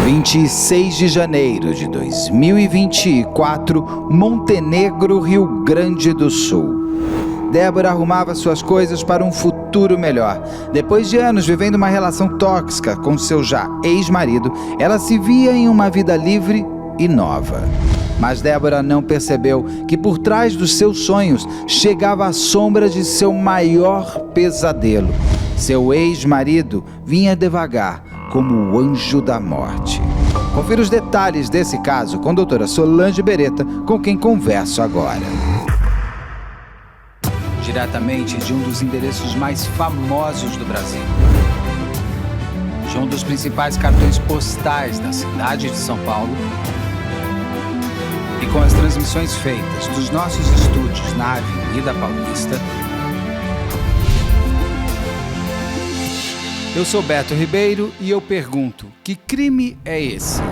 26 de janeiro de 2024, Montenegro, Rio Grande do Sul. Débora arrumava suas coisas para um futuro melhor. Depois de anos vivendo uma relação tóxica com seu já ex-marido, ela se via em uma vida livre e nova. Mas Débora não percebeu que por trás dos seus sonhos chegava a sombra de seu maior pesadelo. Seu ex-marido vinha devagar, como o anjo da morte. Confira os detalhes desse caso com a doutora Solange Beretta, com quem converso agora. Diretamente de um dos endereços mais famosos do Brasil. De um dos principais cartões postais da cidade de São Paulo. E com as transmissões feitas dos nossos estúdios na Avenida Paulista. Eu sou Beto Ribeiro e eu pergunto, que crime é esse?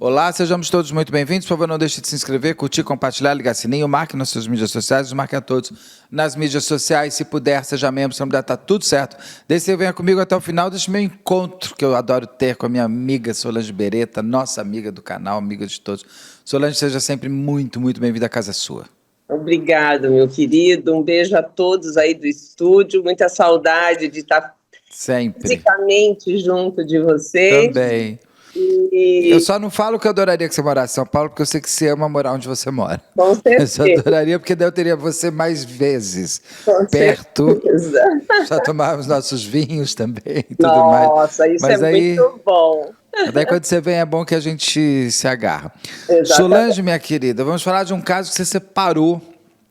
Olá, sejamos todos muito bem-vindos. Por favor, não deixe de se inscrever, curtir, compartilhar, ligar sininho, marque nas suas mídias sociais, marque a todos nas mídias sociais. Se puder, seja membro, se não puder, tá tudo certo. Desde que venha comigo até o final deste meu encontro, que eu adoro ter com a minha amiga Solange Beretta, nossa amiga do canal, amiga de todos. Solange, seja sempre muito, muito bem-vinda, a casa é sua. Obrigado, meu querido. Um beijo a todos aí do estúdio. Muita saudade de estar sempre fisicamente junto de vocês. Também. Eu só não falo que eu adoraria que você morasse em São Paulo, porque eu sei que você ama morar onde você mora. Com certeza. Eu só adoraria, porque daí eu teria você mais vezes Com perto. certeza. Já tomávamos nossos vinhos também e tudo Nossa, mais. isso Mas é aí, muito bom. daí quando você vem é bom que a gente se agarra. Exatamente. Solange, minha querida, vamos falar de um caso que você separou.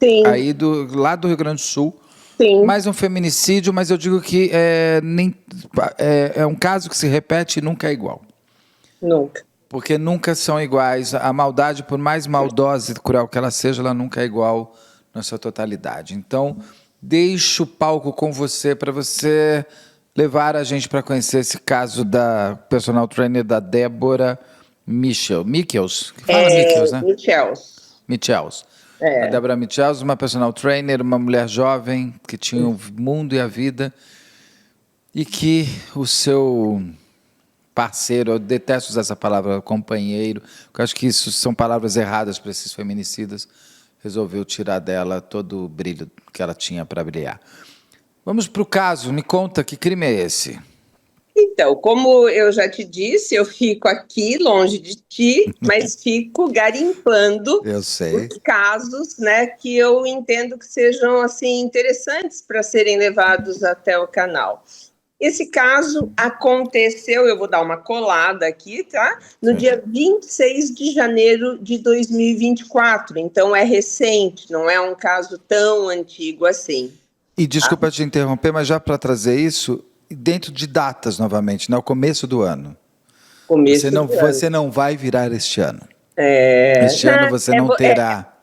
Sim. Aí lá do Rio Grande do Sul. Sim. Mais um feminicídio, mas eu digo que é um caso que se repete e nunca é igual. Nunca. Porque nunca são iguais. A maldade, por mais maldosa e cruel que ela seja, ela nunca é igual na sua totalidade. Então, deixo o palco com você para você levar a gente para conhecer esse caso da personal trainer da Débora Michels. Fala Michels, né? Michels. A Débora Michels, uma personal trainer, uma mulher jovem que tinha o mundo e a vida e que o seu parceiro, eu detesto usar essa palavra companheiro, porque eu acho que isso são palavras erradas para esses feminicidas, resolveu tirar dela todo o brilho que ela tinha para brilhar. Vamos para o caso, me conta, que crime é esse? Então, como eu já te disse, eu fico aqui longe de ti, mas fico garimpando os casos, né, que eu entendo que sejam assim interessantes para serem levados até o canal. Esse caso aconteceu, eu vou dar uma colada aqui, tá? No dia 26 de janeiro de 2024, então é recente, não é um caso tão antigo assim. E desculpa te interromper, mas já para trazer isso, dentro de datas novamente, né? O começo do ano. Você não vai virar este ano. Este ano você não terá.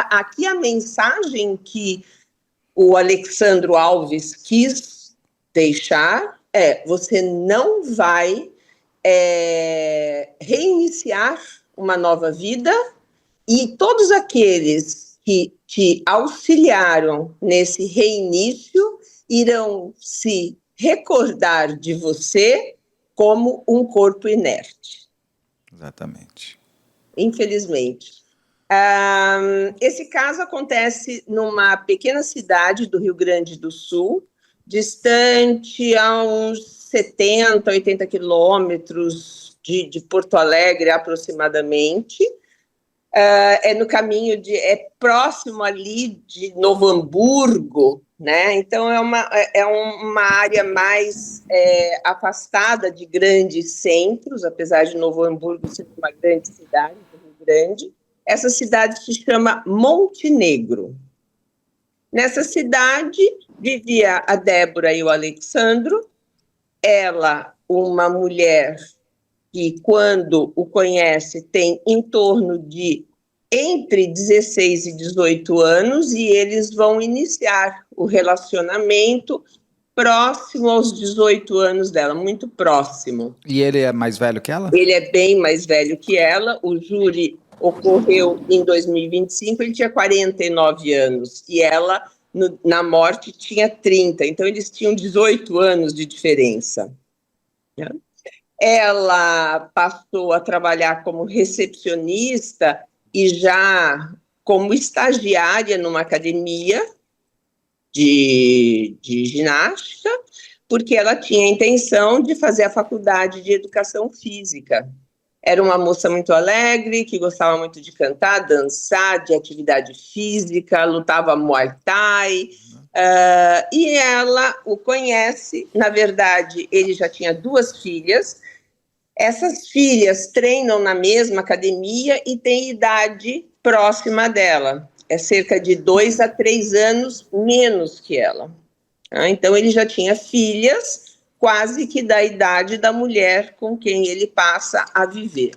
Aqui a mensagem que o Alexandro Alves quis deixar você não vai reiniciar uma nova vida e todos aqueles que te auxiliaram nesse reinício irão se recordar de você como um corpo inerte. Exatamente. Infelizmente. Esse caso acontece numa pequena cidade do Rio Grande do Sul, distante a uns 70, 80 quilômetros de Porto Alegre, aproximadamente. No caminho próximo ali de Novo Hamburgo, né? Então é uma área mais afastada de grandes centros, apesar de Novo Hamburgo ser uma grande cidade, muito grande. Essa cidade se chama Montenegro. Nessa cidade vivia a Débora e o Alexandro. Ela, uma mulher que, quando o conhece, tem em torno de entre 16 e 18 anos, e eles vão iniciar o relacionamento próximo aos 18 anos dela, muito próximo. E ele é mais velho que ela? Ele é bem mais velho que ela. O júri ocorreu em 2025, ele tinha 49 anos, e ela na morte tinha 30, então eles tinham 18 anos de diferença. Né? Ela passou a trabalhar como recepcionista e já como estagiária numa academia de ginástica, porque ela tinha a intenção de fazer a faculdade de educação física. Era uma moça muito alegre, que gostava muito de cantar, dançar, de atividade física, lutava Muay Thai, e ela o conhece. Na verdade, ele já tinha 2 filhas. Essas filhas treinam na mesma academia e têm idade próxima dela. É cerca de 2 a 3 anos menos que ela. Então, ele já tinha filhas quase que da idade da mulher com quem ele passa a viver.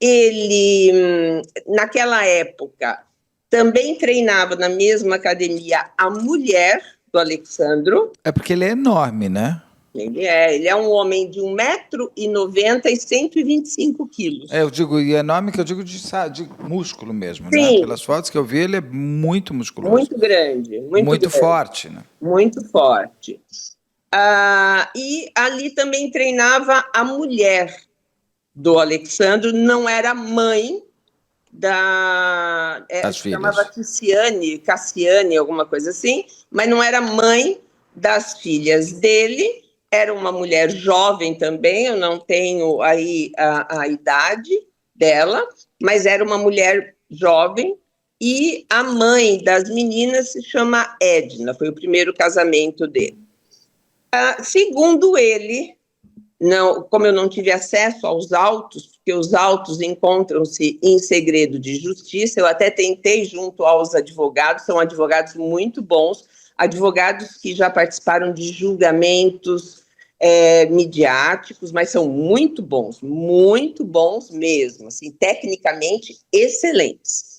Ele, naquela época, também treinava na mesma academia a mulher do Alexandro. É porque ele é enorme, né? Ele é um homem de 1,90 m e 125 quilos. Eu digo, e enorme que eu digo de músculo mesmo, né? Sim. Pelas fotos que eu vi, ele é muito musculoso. Muito grande. Muito grande. Forte, né? Muito forte. E ali também treinava a mulher do Alexandro, não era mãe das filhas. Chamava Cassiane, alguma coisa assim, mas não era mãe das filhas dele. Era uma mulher jovem também, eu não tenho aí a idade dela, mas era uma mulher jovem, e a mãe das meninas se chama Edna, foi o primeiro casamento dele. Segundo ele, como eu não tive acesso aos autos, porque os autos encontram-se em segredo de justiça, eu até tentei junto aos advogados, são advogados muito bons, advogados que já participaram de julgamentos midiáticos, mas são muito bons mesmo, assim, tecnicamente excelentes.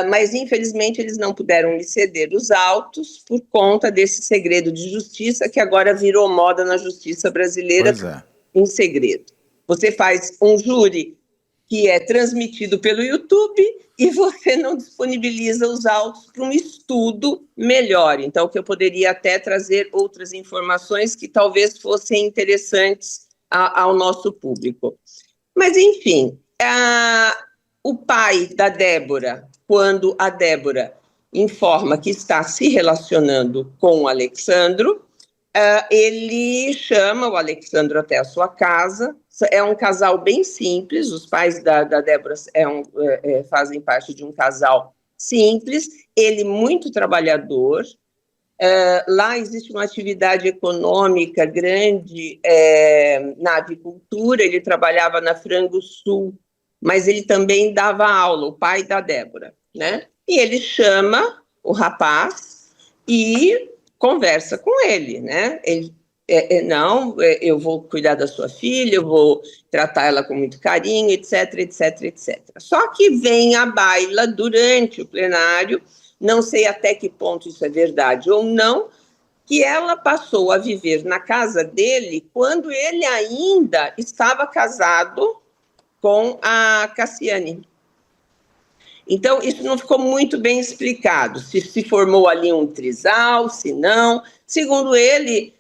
Mas, infelizmente, eles não puderam me ceder os autos por conta desse segredo de justiça que agora virou moda na justiça brasileira, em segredo. Você faz um júri que é transmitido pelo YouTube e você não disponibiliza os autos para um estudo melhor. Então, que eu poderia até trazer outras informações que talvez fossem interessantes ao nosso público. Mas, enfim, o pai da Débora, quando a Débora informa que está se relacionando com o Alexandro, ele chama o Alexandro até a sua casa. É um casal bem simples, os pais da Débora fazem parte de um casal simples, ele muito trabalhador. Lá existe uma atividade econômica grande na avicultura, ele trabalhava na Frango Sul, mas ele também dava aula, o pai da Débora, né? E ele chama o rapaz e conversa com ele, né? Ele, eu vou cuidar da sua filha, eu vou tratar ela com muito carinho, etc, etc, etc. Só que vem a baila durante o plenário, não sei até que ponto isso é verdade ou não, que ela passou a viver na casa dele quando ele ainda estava casado com a Cassiane. Então, isso não ficou muito bem explicado, se formou ali um trisal, se não. Segundo ele,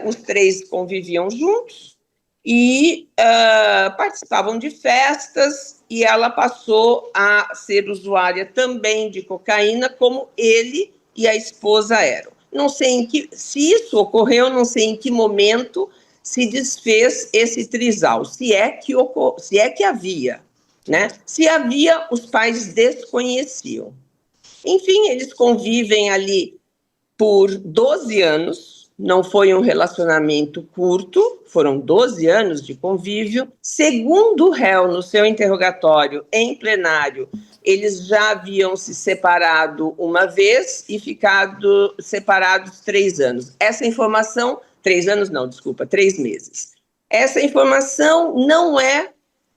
os 3 conviviam juntos e participavam de festas, e ela passou a ser usuária também de cocaína, como ele e a esposa eram. Não sei se isso ocorreu, não sei em que momento se desfez esse trisal, se é que havia, né? Se havia, os pais desconheciam. Enfim, eles convivem ali por 12 anos, não foi um relacionamento curto, foram 12 anos de convívio. Segundo o réu, no seu interrogatório em plenário, eles já haviam se separado uma vez e ficado separados 3 anos. Essa informação, 3 anos não, desculpa, 3 meses. Essa informação não é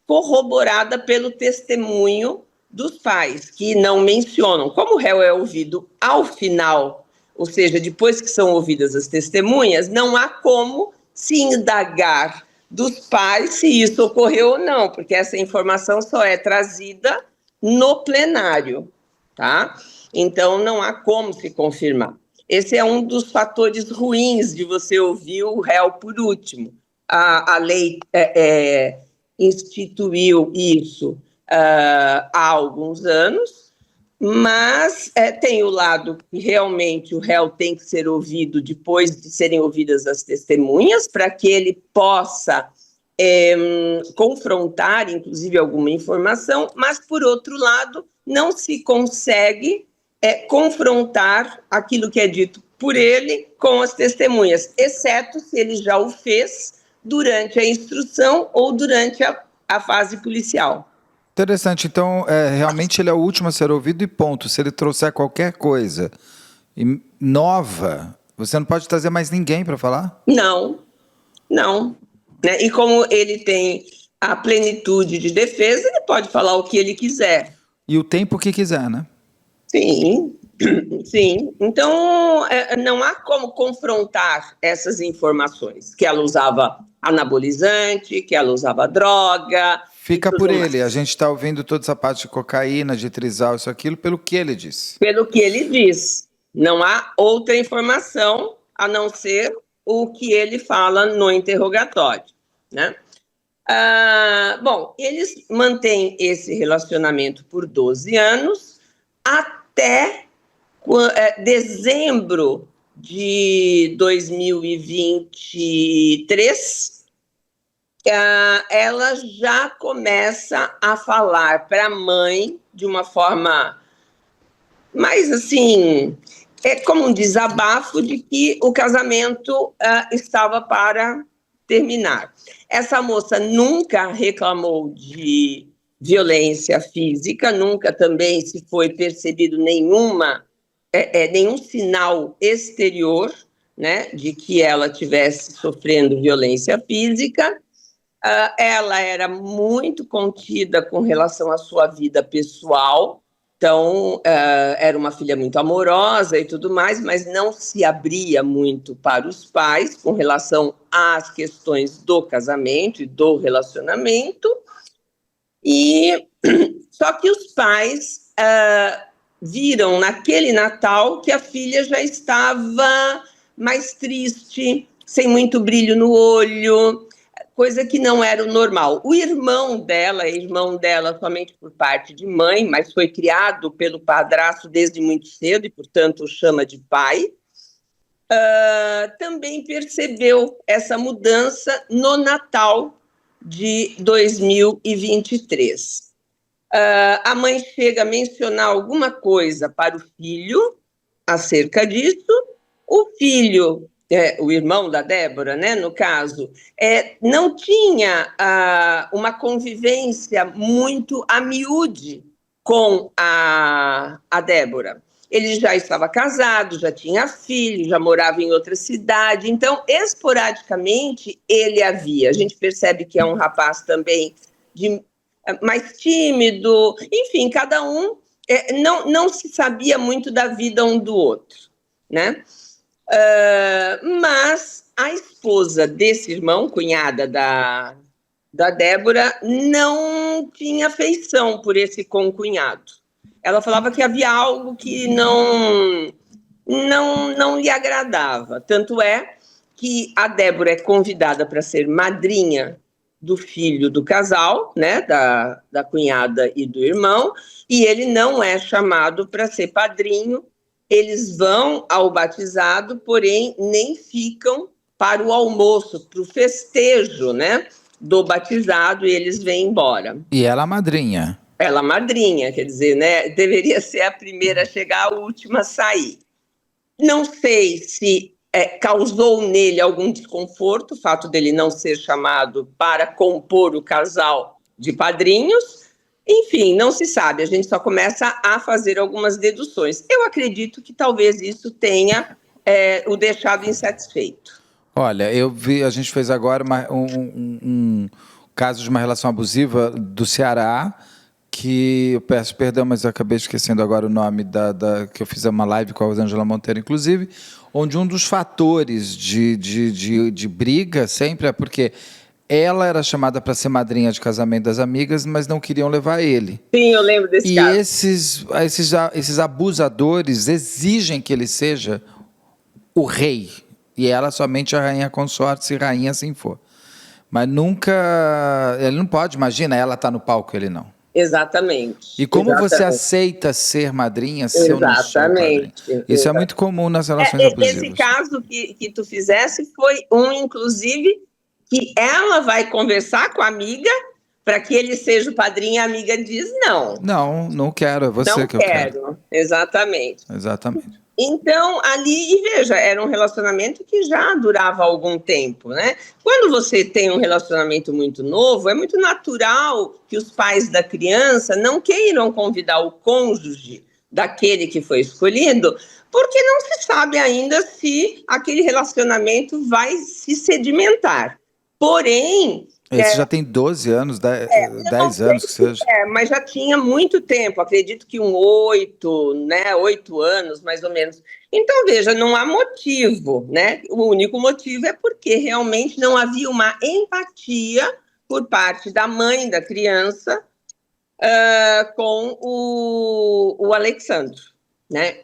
corroborada pelo testemunho dos pais, que não mencionam. Como o réu é ouvido ao final, ou seja, depois que são ouvidas as testemunhas, não há como se indagar dos pais se isso ocorreu ou não, porque essa informação só é trazida no plenário, tá? Então, não há como se confirmar. Esse é um dos fatores ruins de você ouvir o réu por último. A lei instituiu isso há alguns anos, mas tem o lado que realmente o réu tem que ser ouvido depois de serem ouvidas as testemunhas, para que ele possa confrontar, inclusive, alguma informação, mas, por outro lado, não se consegue confrontar aquilo que é dito por ele com as testemunhas, exceto se ele já o fez durante a instrução ou durante a fase policial. Interessante. Então, realmente ele é o último a ser ouvido e ponto. Se ele trouxer qualquer coisa nova, você não pode trazer mais ninguém para falar? Não. Né? E como ele tem a plenitude de defesa, ele pode falar o que ele quiser. E o tempo que quiser, né? Sim. Então, não há como confrontar essas informações, que ela usava anabolizante, que ela usava droga. Fica por ele. A gente está ouvindo toda essa parte de cocaína, de trisal, isso, aquilo, pelo que ele disse. Pelo que ele diz. Não há outra informação a não ser o que ele fala no interrogatório, né? Bom, eles mantêm esse relacionamento por 12 anos, até dezembro de 2023, ela já começa a falar para a mãe de uma forma mais assim, como um desabafo de que o casamento estava para terminar. Essa moça nunca reclamou de violência física, nunca também se foi percebido nenhum sinal exterior, né, de que ela estivesse sofrendo violência física. Ela era muito contida com relação à sua vida pessoal, então era uma filha muito amorosa e tudo mais, mas não se abria muito para os pais com relação às questões do casamento e do relacionamento. E só que os pais viram naquele Natal que a filha já estava mais triste, sem muito brilho no olho, coisa que não era o normal. O irmão dela é irmão dela somente por parte de mãe, mas foi criado pelo padrasto desde muito cedo e, portanto, o chama de pai. Também percebeu essa mudança no Natal de 2023. A mãe chega a mencionar alguma coisa para o filho acerca disso. O filho, o irmão da Débora, né, no caso, não tinha uma convivência muito a miúde com a Débora. Ele já estava casado, já tinha filho, já morava em outra cidade, então, esporadicamente, ele a via. A gente percebe que é um rapaz também mais tímido, enfim, cada um não se sabia muito da vida um do outro, né? Mas a esposa desse irmão, cunhada da Débora, não tinha afeição por esse concunhado. Ela falava que havia algo que não lhe agradava. Tanto é que a Débora é convidada para ser madrinha do filho do casal, né, da cunhada e do irmão, e ele não é chamado para ser padrinho. Eles vão ao batizado, porém nem ficam para o almoço, para o festejo, né, do batizado, e eles vêm embora. E ela a madrinha. Ela madrinha, quer dizer, né, deveria ser a primeira a chegar, a última a sair. Não sei se causou nele algum desconforto o fato dele não ser chamado para compor o casal de padrinhos. Enfim, não se sabe, a gente só começa a fazer algumas deduções. Eu acredito que talvez isso tenha o deixado insatisfeito. Olha, a gente fez agora um caso de uma relação abusiva do Ceará, que eu peço perdão, mas eu acabei esquecendo agora o nome que eu fiz uma live com a Rosângela Monteiro, inclusive, onde um dos fatores de briga sempre é porque Ela era chamada para ser madrinha de casamento das amigas, mas não queriam levar ele. Sim, eu lembro desse E caso. esses abusadores exigem que ele seja o rei. E ela somente a rainha consorte, se rainha assim for. Mas nunca... Ele não pode, imagina, ela tá no palco, ele não. Exatamente. E como você Exatamente. aceita ser madrinha se eu não sou padrinho? Isso é muito comum nas relações abusivas. Esse caso que tu fizesse foi inclusive, que ela vai conversar com a amiga para que ele seja o padrinho, e a amiga diz não. Não, não quero, é você Não que eu quero. Exatamente. Exatamente. Então, ali, e veja, era um relacionamento que já durava algum tempo, né? Quando você tem um relacionamento muito novo, é muito natural que os pais da criança não queiram convidar o cônjuge daquele que foi escolhido, porque não se sabe ainda se aquele relacionamento vai se sedimentar. Porém... Esse já tem 12 anos, 10 anos que seja. Mas já tinha muito tempo, acredito que 8, né, 8 anos, mais ou menos. Então, veja, não há motivo, né? O único motivo é porque realmente não havia uma empatia por parte da mãe da criança com o Alexandre, né?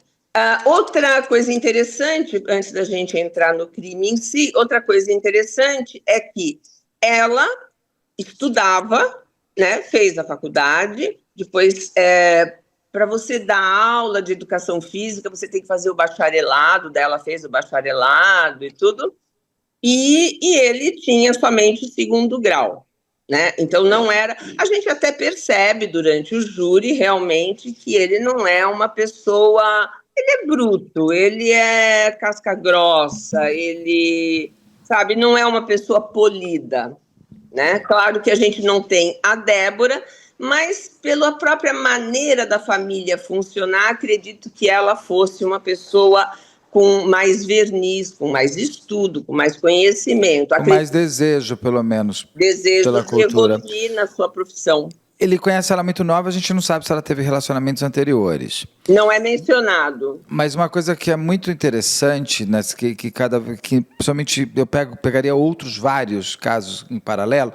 Outra coisa interessante, antes da gente entrar no crime em si, outra coisa interessante é que ela estudava, né, fez a faculdade, depois, para você dar aula de educação física, você tem que fazer o bacharelado, daí ela fez o bacharelado e tudo, e ele tinha somente o 2º grau, né? Então não era... A gente até percebe durante o júri, realmente, que ele não é uma pessoa... Ele é bruto, ele é casca grossa, ele, sabe, não é uma pessoa polida, né? Claro que a gente não tem a Débora, mas pela própria maneira da família funcionar, acredito que ela fosse uma pessoa com mais verniz, com mais estudo, com mais conhecimento. Com mais desejo, pelo menos, desejo pela de cultura. evoluir na sua profissão. Ele conhece ela muito nova, a gente não sabe se ela teve relacionamentos anteriores. Não é mencionado. Mas uma coisa que é muito interessante, né, que principalmente eu pegaria outros vários casos em paralelo,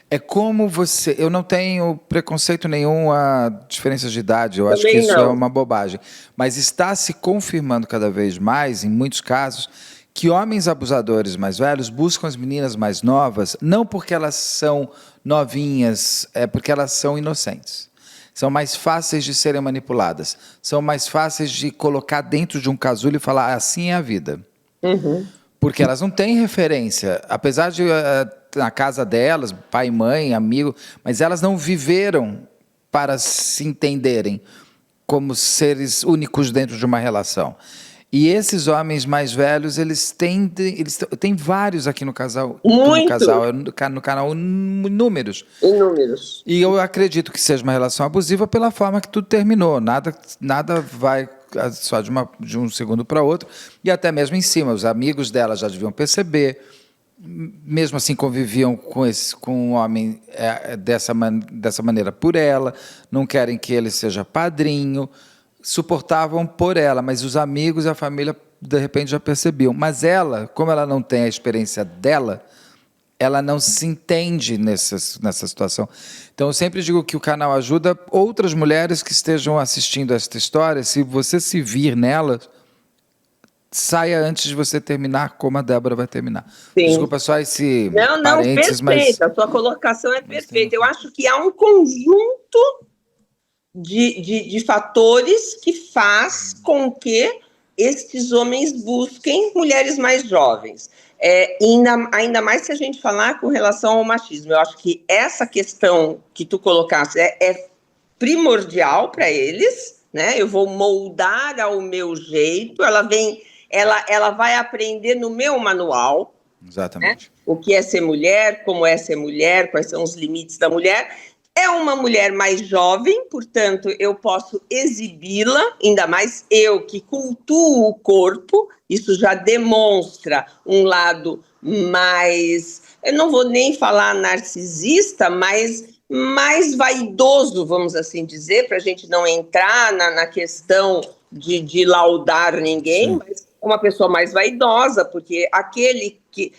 é como você... Eu não tenho preconceito nenhum a diferenças de idade, eu acho que isso é uma bobagem. Mas está se confirmando cada vez mais, em muitos casos, que homens abusadores mais velhos buscam as meninas mais novas, não porque elas são novinhas, é porque elas são inocentes. São mais fáceis de serem manipuladas. São mais fáceis de colocar dentro de um casulo e falar, assim é a vida. Uhum. Porque elas não têm referência. Apesar de, na casa delas, pai, mãe, amigo, mas elas não viveram para se entenderem como seres únicos dentro de uma relação. E esses homens mais velhos, eles têm vários aqui no casal. No canal, inúmeros. Inúmeros. E eu acredito que seja uma relação abusiva pela forma que tudo terminou. Nada vai só de um segundo para outro. E até mesmo em cima, os amigos dela já deviam perceber. Mesmo assim conviviam com um homem dessa maneira por ela. Não querem que ele seja padrinho. Suportavam por ela, mas os amigos e a família de repente já percebiam. Mas ela, como ela não tem a experiência dela, ela não se entende nessa situação. Então eu sempre digo que o canal ajuda outras mulheres que estejam assistindo esta história. Se você se vir nela, saia antes de você terminar como a Débora vai terminar. Sim. Desculpa só esse parênteses, perfeita, mas... a sua colocação é perfeita. Eu acho que há um conjunto de fatores que faz com que estes homens busquem mulheres mais jovens. Ainda mais se a gente falar com relação ao machismo. Eu acho que essa questão que tu colocaste é primordial para eles, né? Eu vou moldar ao meu jeito, ela vai aprender no meu manual. Exatamente. Né? O que é ser mulher, como é ser mulher, quais são os limites da mulher. É uma mulher mais jovem, portanto, eu posso exibi-la, ainda mais eu que cultuo o corpo, isso já demonstra um lado mais, eu não vou nem falar narcisista, mas mais vaidoso, vamos assim dizer, para a gente não entrar na questão de laudar ninguém, mas uma pessoa mais vaidosa, porque aquele que...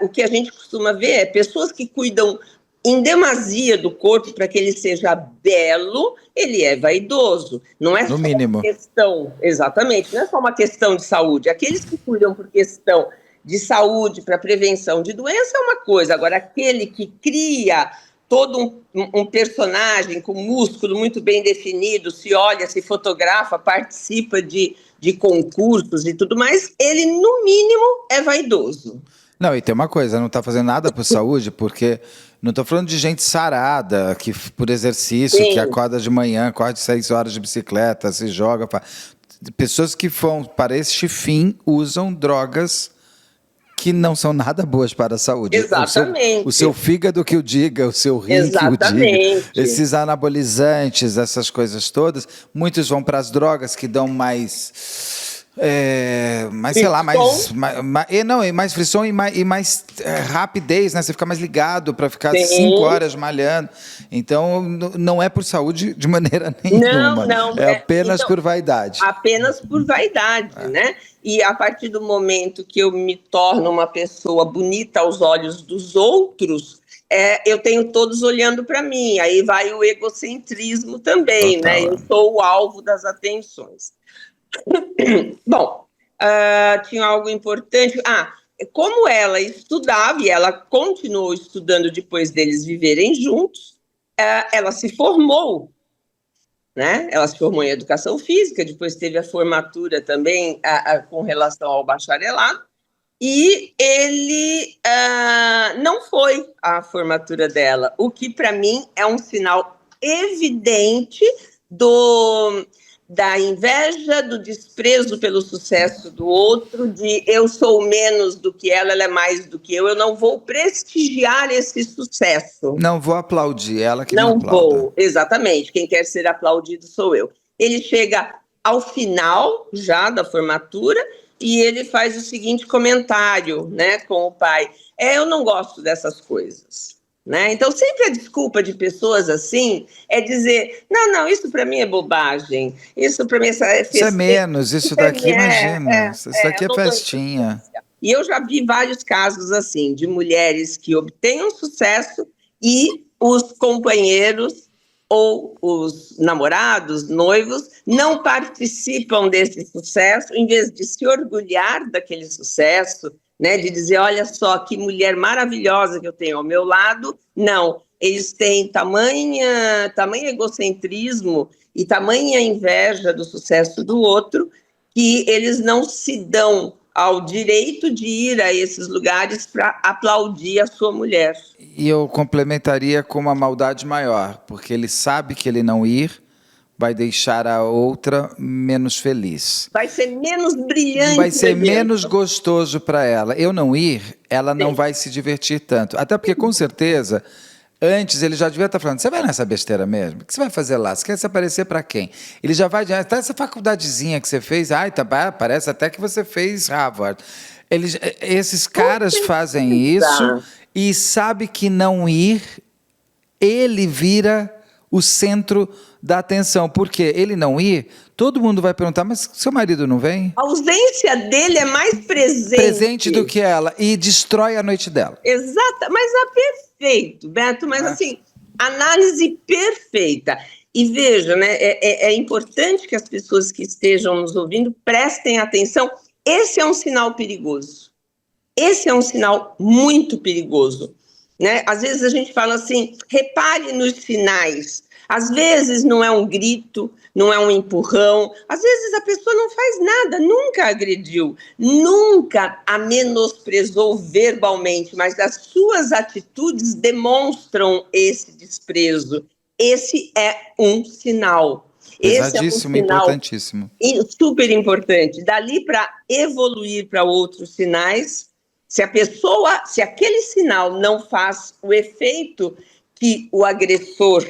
o que a gente costuma ver é pessoas que cuidam em demasia do corpo para que ele seja belo, ele é vaidoso. Não é No só mínimo. uma questão... Exatamente, não é só uma questão de saúde. Aqueles que cuidam por questão de saúde, para prevenção de doença, é uma coisa. Agora, aquele que cria todo um personagem com músculo muito bem definido, se olha, se fotografa, participa de concursos e tudo mais, ele, no mínimo, é vaidoso. Não, e tem uma coisa, não está fazendo nada por saúde, porque não estou falando de gente sarada, que por exercício, Sim. que acorda de manhã, corre 6 horas de bicicleta, se joga. Pessoas que vão para este fim usam drogas que não são nada boas para a saúde. Exatamente. O seu fígado que o diga, o seu rim que o diga. Esses anabolizantes, essas coisas todas, muitos vão para as drogas que dão mais... sei lá, mais frisson e mais rapidez, né? Você fica mais ligado para ficar 5 horas malhando. Então, não é por saúde de maneira nenhuma. Não. É apenas por vaidade. Apenas por vaidade, né? E a partir do momento que eu me torno uma pessoa bonita aos olhos dos outros, eu tenho todos olhando para mim. Aí vai o egocentrismo também, Total, né? Eu sou o alvo das atenções. Bom, tinha algo importante. Como ela estudava, e ela continuou estudando depois deles viverem juntos, ela se formou, né? Ela se formou em educação física, depois teve a formatura também com relação ao bacharelado, e ele não foi à formatura dela, o que para mim é um sinal evidente da inveja, do desprezo pelo sucesso do outro, de eu sou menos do que ela é mais do que eu não vou prestigiar esse sucesso. Não vou aplaudir, ela que não me aplauda. Vou, exatamente, quem quer ser aplaudido sou eu. Ele chega ao final já da formatura e ele faz o seguinte comentário, né, com o pai: eu não gosto dessas coisas. Né? Então, sempre a desculpa de pessoas assim é dizer: não, isso para mim é bobagem, isso para mim isso é menos, isso daqui, imagina, isso daqui é festinha. E eu já vi vários casos assim, de mulheres que obtêm um sucesso e os companheiros ou os namorados, noivos, não participam desse sucesso, em vez de se orgulhar daquele sucesso, né, de dizer: olha só que mulher maravilhosa que eu tenho ao meu lado. Não, eles têm tamanho egocentrismo e tamanha inveja do sucesso do outro que eles não se dão ao direito de ir a esses lugares para aplaudir a sua mulher. E eu complementaria com uma maldade maior, porque ele sabe que ele não ir vai deixar a outra menos feliz. Vai ser menos brilhante. Vai ser menos gostoso para ela. Eu não ir, ela não vai se divertir tanto. Até porque, com certeza, antes ele já devia estar falando: você vai nessa besteira mesmo? O que você vai fazer lá? Você quer se aparecer para quem? Ele já vai... Tá, essa faculdadezinha que você fez, parece até que você fez Harvard. Esses caras fazem isso e sabe que não ir, ele vira o centro da atenção. Porque ele não ir, todo mundo vai perguntar: mas seu marido não vem? A ausência dele é mais presente do que ela, e destrói a noite dela. Exato, mas perfeito, Beto, mas assim, análise perfeita. E veja, né, é importante que as pessoas que estejam nos ouvindo prestem atenção. Esse é um sinal perigoso. Esse é um sinal muito perigoso. Né? Às vezes a gente fala assim: repare nos sinais. Às vezes não é um grito, não é um empurrão, às vezes a pessoa não faz nada, nunca agrediu, nunca a menosprezou verbalmente, mas as suas atitudes demonstram esse desprezo. Esse é um sinal. Pesadíssimo, esse é um sinal importantíssimo. Super importante. Dali para evoluir para outros sinais, se aquele sinal não faz o efeito que o agressor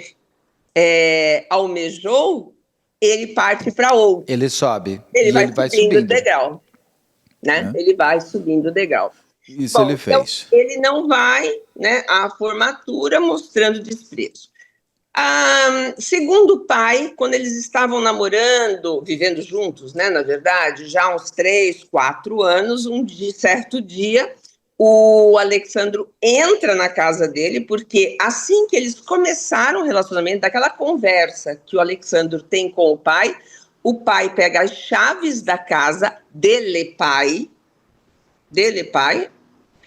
almejou, ele parte para outro. Ele sobe. Ele vai subindo o degrau. Né? Ele vai subindo o degrau. Isso ele fez. Então, ele não vai, né, à formatura mostrando desprezo. Segundo o pai, quando eles estavam namorando, vivendo juntos, né, na verdade, já há uns 3, 4 anos, certo dia, o Alexandro entra na casa dele, porque assim que eles começaram o relacionamento, daquela conversa que o Alexandro tem com o pai pega as chaves da casa dele, pai,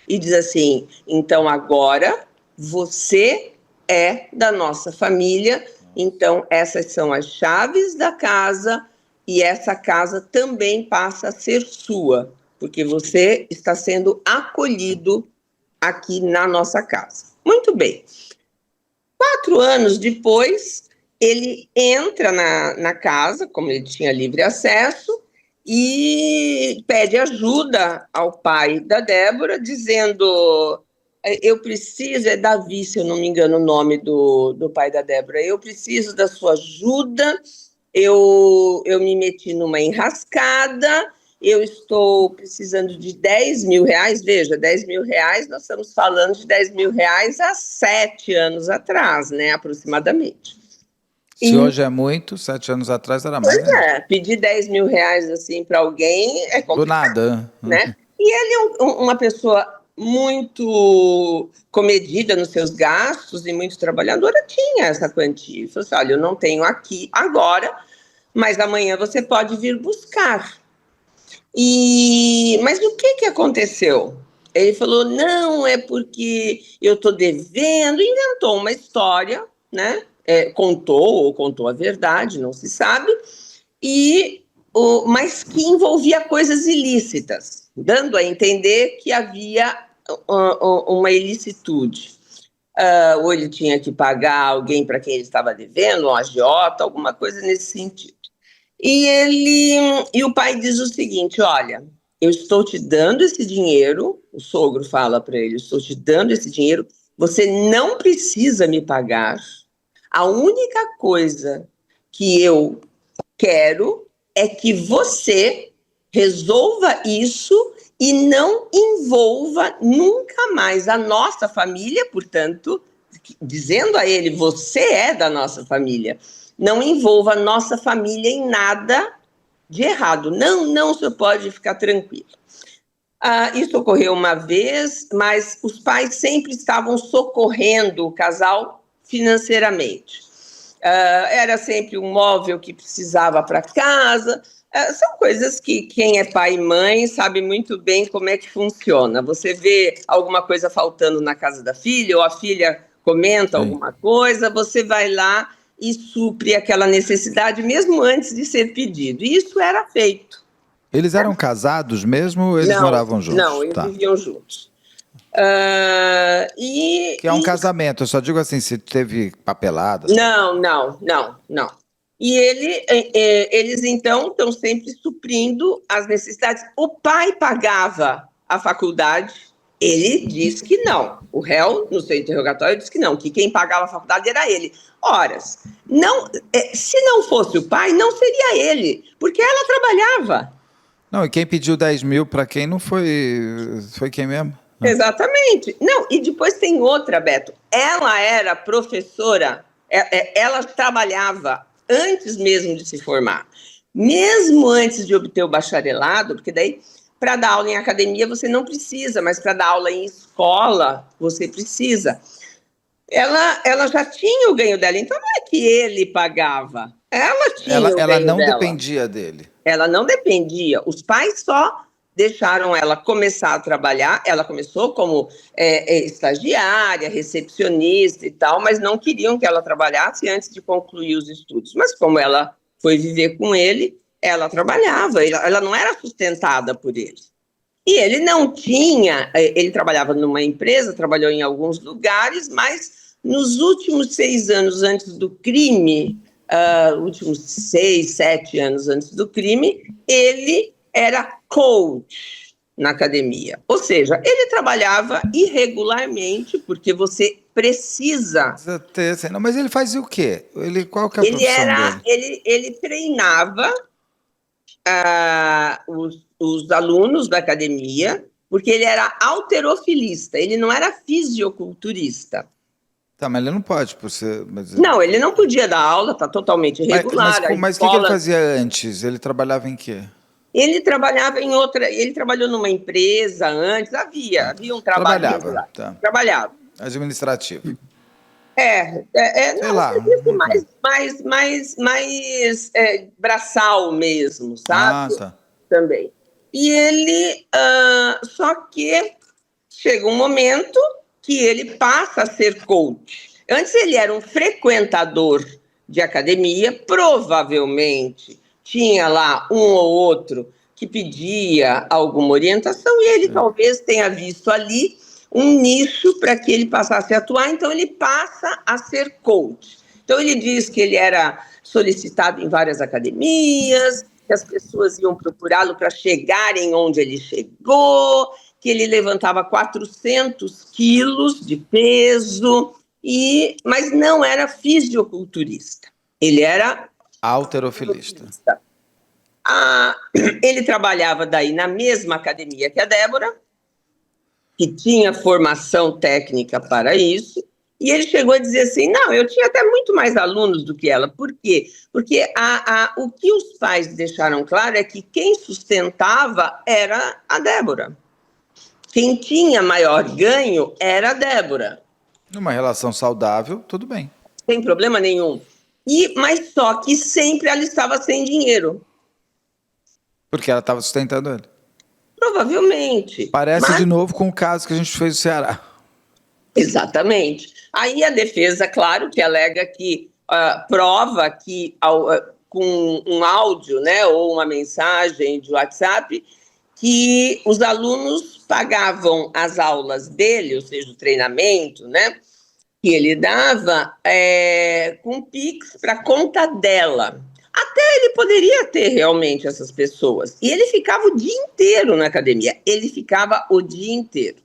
e diz assim: então agora você é da nossa família, então essas são as chaves da casa e essa casa também passa a ser sua, porque você está sendo acolhido aqui na nossa casa. Muito bem. 4 anos depois, ele entra na casa, como ele tinha livre acesso, e pede ajuda ao pai da Débora, dizendo: eu preciso, é Davi, se eu não me engano o nome do pai da Débora, eu preciso da sua ajuda, eu me meti numa enrascada, eu estou precisando de 10 mil reais. Veja, 10 mil reais, nós estamos falando de 10 mil reais há 7 anos atrás, né, aproximadamente. Se hoje é muito, 7 anos atrás era mais, né? Pedir 10 mil reais assim para alguém é Do complicado, nada. né? E ele é uma pessoa muito comedida nos seus gastos e muito trabalhadora, tinha essa quantia. Ele falou assim: olha, eu não tenho aqui agora, mas amanhã você pode vir buscar. Mas o que aconteceu? Ele falou: não, é porque eu estou devendo, inventou uma história, né? Contou a verdade, não se sabe, mas que envolvia coisas ilícitas, dando a entender que havia uma ilicitude. Ou ele tinha que pagar alguém para quem ele estava devendo, um agiota, alguma coisa nesse sentido. E o pai diz o seguinte: olha, eu estou te dando esse dinheiro, o sogro fala para ele: estou te dando esse dinheiro, você não precisa me pagar. A única coisa que eu quero é que você resolva isso e não envolva nunca mais a nossa família, portanto, dizendo a ele: você é da nossa família, não envolva a nossa família em nada de errado. Não, o senhor pode ficar tranquilo. Isso ocorreu uma vez, mas os pais sempre estavam socorrendo o casal financeiramente. Era sempre um móvel que precisava para casa. São coisas que quem é pai e mãe sabe muito bem como é que funciona. Você vê alguma coisa faltando na casa da filha, ou a filha comenta alguma coisa, você vai lá e supre aquela necessidade mesmo antes de ser pedido. E isso era feito. Eles eram casados mesmo ou eles moravam juntos? Não, eles viviam juntos. Que é um casamento, eu só digo assim, se teve papelada. Não. E eles, então, estão sempre suprindo as necessidades. O pai pagava a faculdade, ele disse que não. O réu, no seu interrogatório, disse que não, que quem pagava a faculdade era ele. Ora, se não fosse o pai, não seria ele, porque ela trabalhava. Não, e quem pediu 10 mil para quem não foi quem mesmo? Exatamente. Não, e depois tem outra, Beto. Ela era professora, ela trabalhava antes mesmo de se formar. Mesmo antes de obter o bacharelado, porque daí, para dar aula em academia, você não precisa, mas para dar aula em escola, você precisa. Ela já tinha o ganho dela, então não é que ele pagava. Ela tinha o ganho dela. Ela não dependia dele. Ela não dependia. Os pais só deixaram ela começar a trabalhar. Ela começou como estagiária, recepcionista e tal, mas não queriam que ela trabalhasse antes de concluir os estudos. Mas como ela foi viver com ele, ela trabalhava. Ela não era sustentada por ele. E ele não tinha... Ele trabalhava numa empresa, trabalhou em alguns lugares, mas nos últimos 6 anos antes do crime... últimos 6, 7 anos antes do crime, ele era coach na academia. Ou seja, ele trabalhava irregularmente, porque você precisa... Não, mas ele fazia o quê? Qual que é a profissão dele? Ele treinava os alunos da academia, porque ele era halterofilista, ele não era fisiculturista. Tá, mas ele não pode, por ser... Não, ele não podia dar aula, está totalmente irregular. Mas o que ele fazia antes? Ele trabalhava em quê? Ele trabalhava em outra... Ele trabalhou numa empresa antes, havia um trabalho irregular. Tá. Trabalhava. Administrativo. Sei não, lá. Mais braçal mesmo, sabe? Tá. Também. E ele, só que chega um momento que ele passa a ser coach. Antes ele era um frequentador de academia, provavelmente tinha lá um ou outro que pedia alguma orientação e ele talvez tenha visto ali um nicho para que ele passasse a atuar, então ele passa a ser coach. Então ele diz que ele era solicitado em várias academias, que as pessoas iam procurá-lo para chegarem onde ele chegou, que ele levantava 400 quilos de peso, mas não era fisiculturista, ele era halterofilista. Ele trabalhava daí na mesma academia que a Débora, que tinha formação técnica para isso, e ele chegou a dizer assim, não, eu tinha até muito mais alunos do que ela. Por quê? Porque o que os pais deixaram claro é que quem sustentava era a Débora. Quem tinha maior ganho era a Débora. Numa relação saudável, tudo bem. Sem problema nenhum. Mas só que sempre ela estava sem dinheiro. Porque ela estava sustentando ele. Provavelmente. Parece de novo com o caso que a gente fez no Ceará. Exatamente. Aí a defesa, claro, que alega que prova que com um áudio, né, ou uma mensagem de WhatsApp, que os alunos pagavam as aulas dele, ou seja, o treinamento, né, que ele dava com Pix para conta dela. Até ele poderia ter realmente essas pessoas. E ele ficava o dia inteiro na academia. Ele ficava o dia inteiro.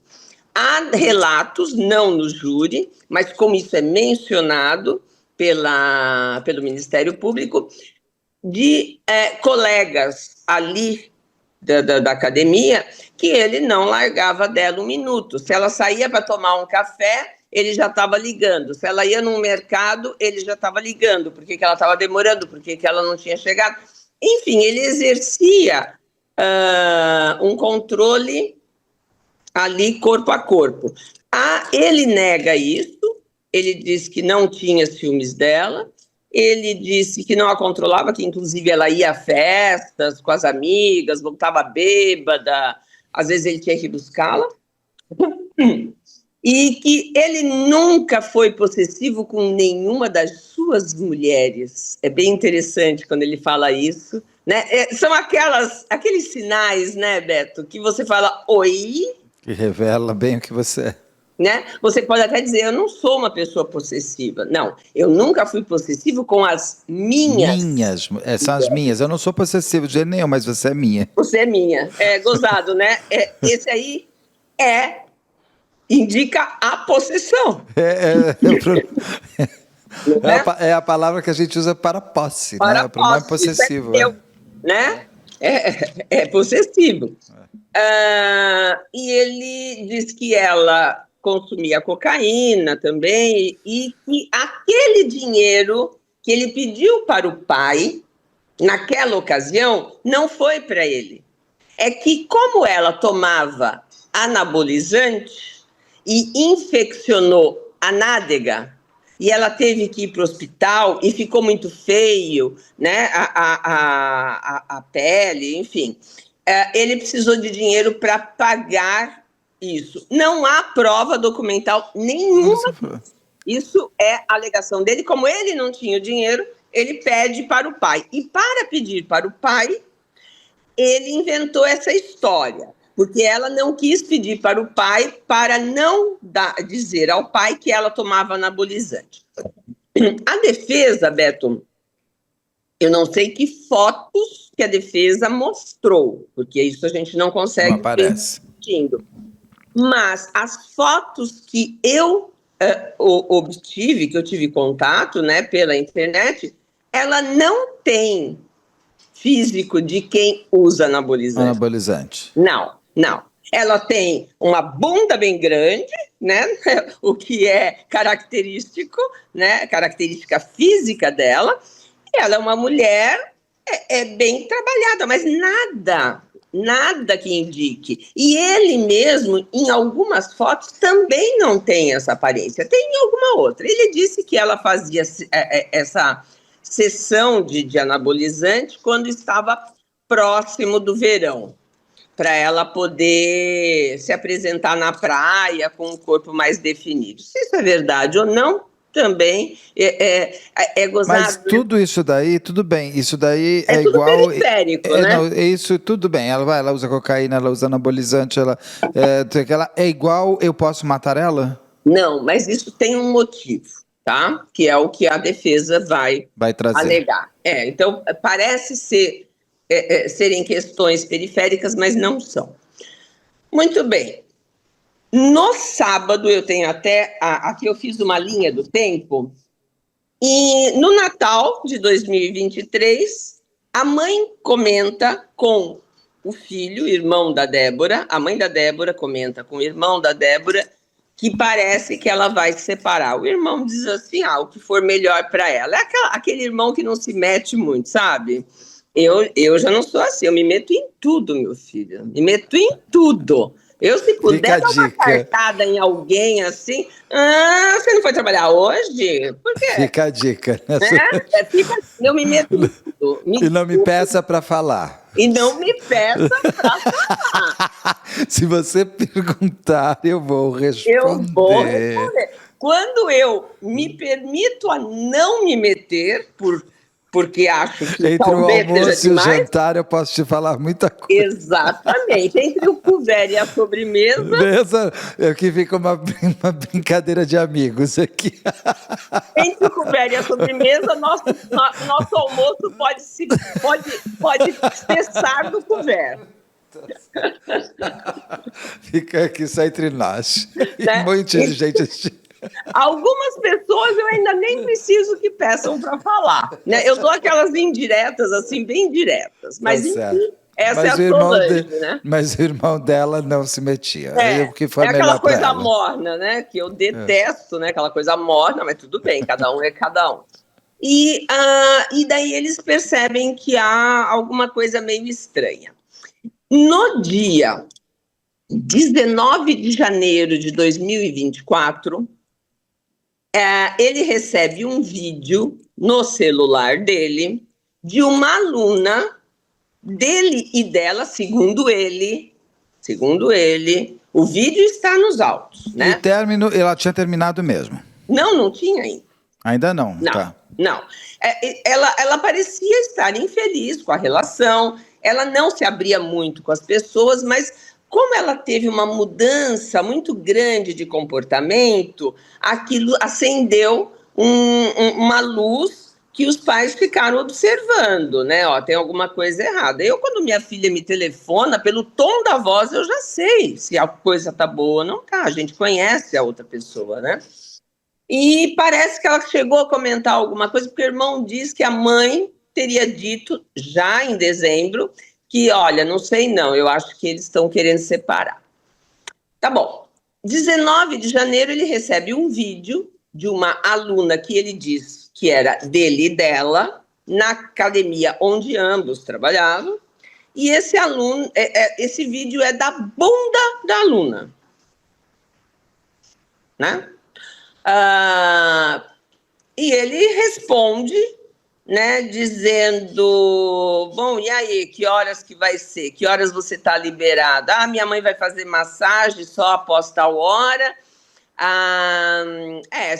Há relatos, não no júri, mas como isso é mencionado pelo Ministério Público, de colegas ali da academia, que ele não largava dela um minuto. Se ela saía para tomar um café, ele já estava ligando. Se ela ia num mercado, ele já estava ligando. Por que ela estava demorando? Por que ela não tinha chegado? Enfim, ele exercia um controle ali corpo a corpo. Ele nega isso, ele diz que não tinha ciúmes dela, ele disse que não a controlava, que inclusive ela ia a festas com as amigas, voltava bêbada, às vezes ele tinha que buscá-la, e que ele nunca foi possessivo com nenhuma das suas mulheres. É bem interessante quando ele fala isso, né? São aqueles sinais, né, Beto, que você fala, oi... Que revela bem o que você é. Né? Você pode até dizer, eu não sou uma pessoa possessiva. Não, eu nunca fui possessivo com as minhas. São as minhas. Eu não sou possessivo de jeito nenhum, mas você é minha. Você é minha. É gozado, né? Esse aí indica a possessão. É a palavra que a gente usa para posse, para né? Para o nome possessivo. Né? É possessivo. E ele diz que ela consumia cocaína também e que aquele dinheiro que ele pediu para o pai, naquela ocasião, não foi para ele. É que como ela tomava anabolizante e infeccionou a nádega, e ela teve que ir para o hospital e ficou muito feio, né? A pele, enfim. Ele precisou de dinheiro para pagar isso. Não há prova documental nenhuma. Isso é a alegação dele. Como ele não tinha o dinheiro, ele pede para o pai. E para pedir para o pai, ele inventou essa história. Porque ela não quis pedir para o pai para não dizer ao pai que ela tomava anabolizante. A defesa, Beto, eu não sei que fotos que a defesa mostrou, porque isso a gente não consegue não aparece. ver. Mas as fotos que eu obtive, que eu tive contato, né, pela internet, ela não tem físico de quem usa anabolizante. Anabolizante. Não. Ela tem uma bunda bem grande, né? O que é característico, né? Característica física dela. E ela é uma mulher bem trabalhada, mas nada que indique. E ele mesmo, em algumas fotos, também não tem essa aparência. Tem em alguma outra. Ele disse que ela fazia essa sessão de anabolizante quando estava próximo do verão, para ela poder se apresentar na praia com um corpo mais definido. Se isso é verdade ou não, também é gozado. Mas tudo isso daí, tudo bem. Isso daí é tudo igual. periférico, né? Não, isso tudo bem. Ela usa cocaína, ela usa anabolizante, ela é igual. Eu posso matar ela? Não, mas isso tem um motivo, tá? Que é o que a defesa vai trazer. Alegar. Então parece serem questões periféricas, mas não são. Muito bem. No sábado, eu tenho até... Aqui eu fiz uma linha do tempo. E no Natal de 2023, a mãe comenta com o filho, irmão da Débora. A mãe da Débora comenta com o irmão da Débora que parece que ela vai se separar. O irmão diz assim, o que for melhor para ela. É aquele irmão que não se mete muito, sabe? Eu já não sou assim, eu me meto em tudo, meu filho. Me meto em tudo. Eu, se puder dar uma cartada em alguém assim, você não foi trabalhar hoje? Por quê? Fica a dica. Né? Eu me meto em tudo. E não me peça para falar. E não me peça para falar. Se você perguntar, eu vou responder. Eu vou responder. Quando eu me permito a não me meter, porque acho que entre talvez o almoço seja demais. E o jantar eu posso te falar muita coisa. Exatamente. Entre o couvert e a sobremesa... Aqui fica uma brincadeira de amigos aqui. Entre o couvert e a sobremesa, nosso almoço pode cessar do couvert. Fica aqui só entre nós. Né? Muito inteligente. Algumas pessoas eu ainda nem preciso que peçam para falar. Né? Eu dou aquelas indiretas, assim, bem diretas. Mas, enfim, essa é a Solange, né? Mas o irmão dela não se metia. Que foi aquela coisa morna, né? Que eu detesto, né? Aquela coisa morna, mas tudo bem, cada um é cada um. E daí eles percebem que há alguma coisa meio estranha. No dia 19 de janeiro de 2024... ele recebe um vídeo no celular dele de uma aluna dele e dela, segundo ele, o vídeo está nos autos, né? E ela tinha terminado mesmo? Não tinha ainda. Ainda não? Não. Ela parecia estar infeliz com a relação, ela não se abria muito com as pessoas, mas... Como ela teve uma mudança muito grande de comportamento, aquilo acendeu uma luz que os pais ficaram observando, né? Tem alguma coisa errada. Quando minha filha me telefona, pelo tom da voz, eu já sei se a coisa tá boa ou não tá. A gente conhece a outra pessoa, né? E parece que ela chegou a comentar alguma coisa, porque o irmão diz que a mãe teria dito, já em dezembro, que, olha, não sei não, eu acho que eles estão querendo separar. Tá bom. 19 de janeiro ele recebe um vídeo de uma aluna que ele diz que era dele e dela, na academia onde ambos trabalhavam, e esse vídeo é da bunda da aluna. Né? E ele responde... né, dizendo, bom, e aí, que horas que vai ser? Que horas você está liberada? Minha mãe vai fazer massagem só após tal hora.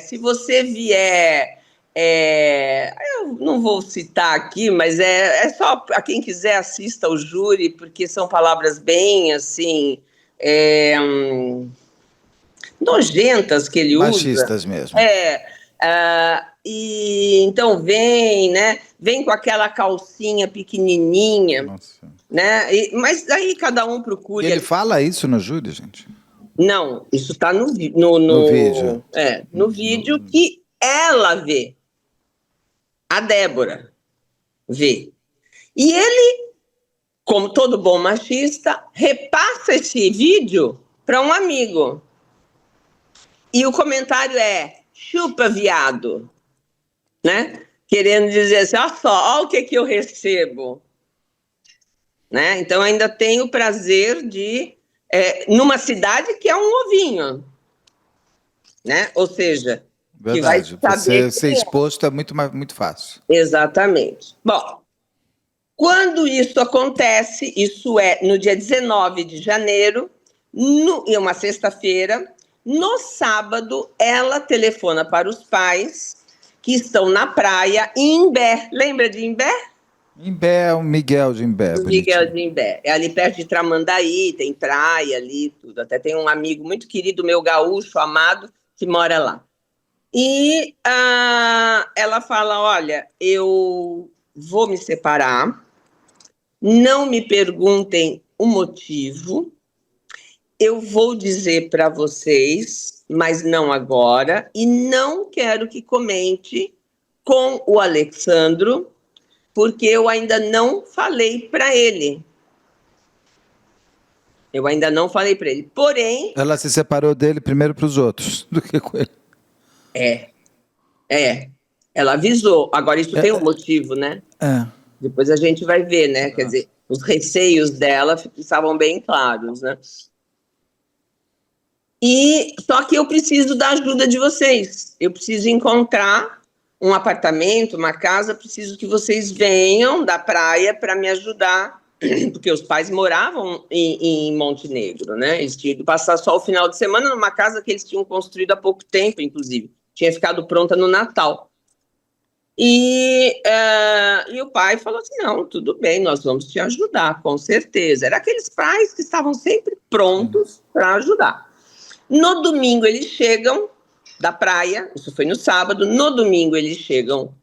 Se você vier, eu não vou citar aqui, mas é só a quem quiser assista ao júri, porque são palavras bem, assim, nojentas que ele usa. Machistas mesmo. E então vem com aquela calcinha pequenininha. Nossa. Né? Mas aí cada um procura. E ele fala isso no júri, gente? Não, isso está no vídeo. No vídeo que ela vê. A Débora vê. E ele, como todo bom machista, repassa esse vídeo para um amigo. E o comentário é, chupa, viado, né? Querendo dizer assim, olha só, olha o que eu recebo. Né? Então, ainda tenho o prazer de, numa cidade que é um ovinho, né? Ou seja, que vai Verdade. saber Você que ser exposto é muito fácil. exatamente. Bom, quando isso acontece, isso é no dia 19 de janeiro, em uma sexta-feira, no sábado, ela telefona para os pais que estão na praia em Imbé. Lembra de Imbé? Imbé, o Miguel de Imbé, Do Miguel bonitinho. de Imbé. É ali perto de Tramandaí, tem praia ali, tudo. Até tem um amigo muito querido, meu gaúcho, amado, que mora lá. E ela fala, olha, eu vou me separar, não me perguntem o motivo, eu vou dizer para vocês, mas não agora, e não quero que comente com o Alexandro, porque eu ainda não falei para ele. Eu ainda não falei para ele. Porém, Ela se separou dele primeiro para os outros do que com ele. é, ela avisou. Agora, isso tem um motivo, né? É. Depois a gente vai ver, né? Quer dizer, os receios dela estavam bem claros, né? E só que eu preciso da ajuda de vocês. Eu preciso encontrar um apartamento, uma casa, preciso que vocês venham da praia para me ajudar, porque os pais moravam em Montenegro, né? Eles tinham ido passar só o final de semana numa casa que eles tinham construído há pouco tempo, inclusive. Tinha ficado pronta no Natal. E o pai falou assim, não, tudo bem, nós vamos te ajudar, com certeza. Era aqueles pais que estavam sempre prontos para ajudar. No domingo eles chegam da praia, isso foi no sábado, no domingo eles chegam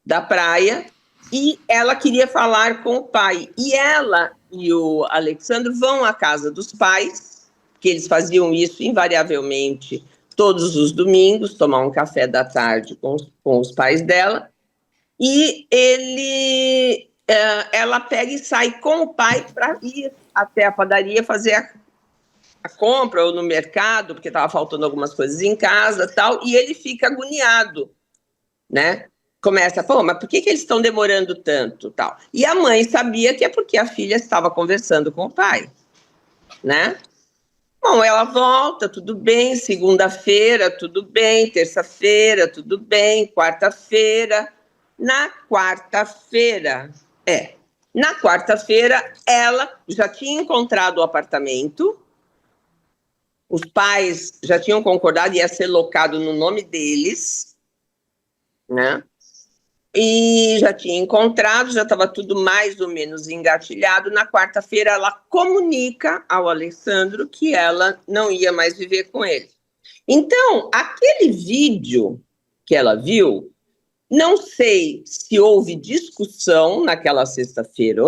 da praia e ela queria falar com o pai. E ela e o Alexandre vão à casa dos pais, que eles faziam isso invariavelmente todos os domingos, tomar um café da tarde com os pais dela. E ela pega e sai com o pai para ir até a padaria fazer a compra ou no mercado, porque estava faltando algumas coisas em casa tal, e ele fica agoniado, né? Começa, pô, mas por que eles estão demorando tanto tal? E a mãe sabia que é porque a filha estava conversando com o pai, né? Bom, ela volta, tudo bem, segunda-feira, tudo bem, terça-feira, tudo bem, quarta-feira. Na quarta-feira, ela já tinha encontrado o apartamento, os pais já tinham concordado, ia ser locado no nome deles, né? E já tinha encontrado, já estava tudo mais ou menos engatilhado. Na quarta-feira, ela comunica ao Alessandro que ela não ia mais viver com ele. Então, aquele vídeo que ela viu, não sei se houve discussão naquela sexta-feira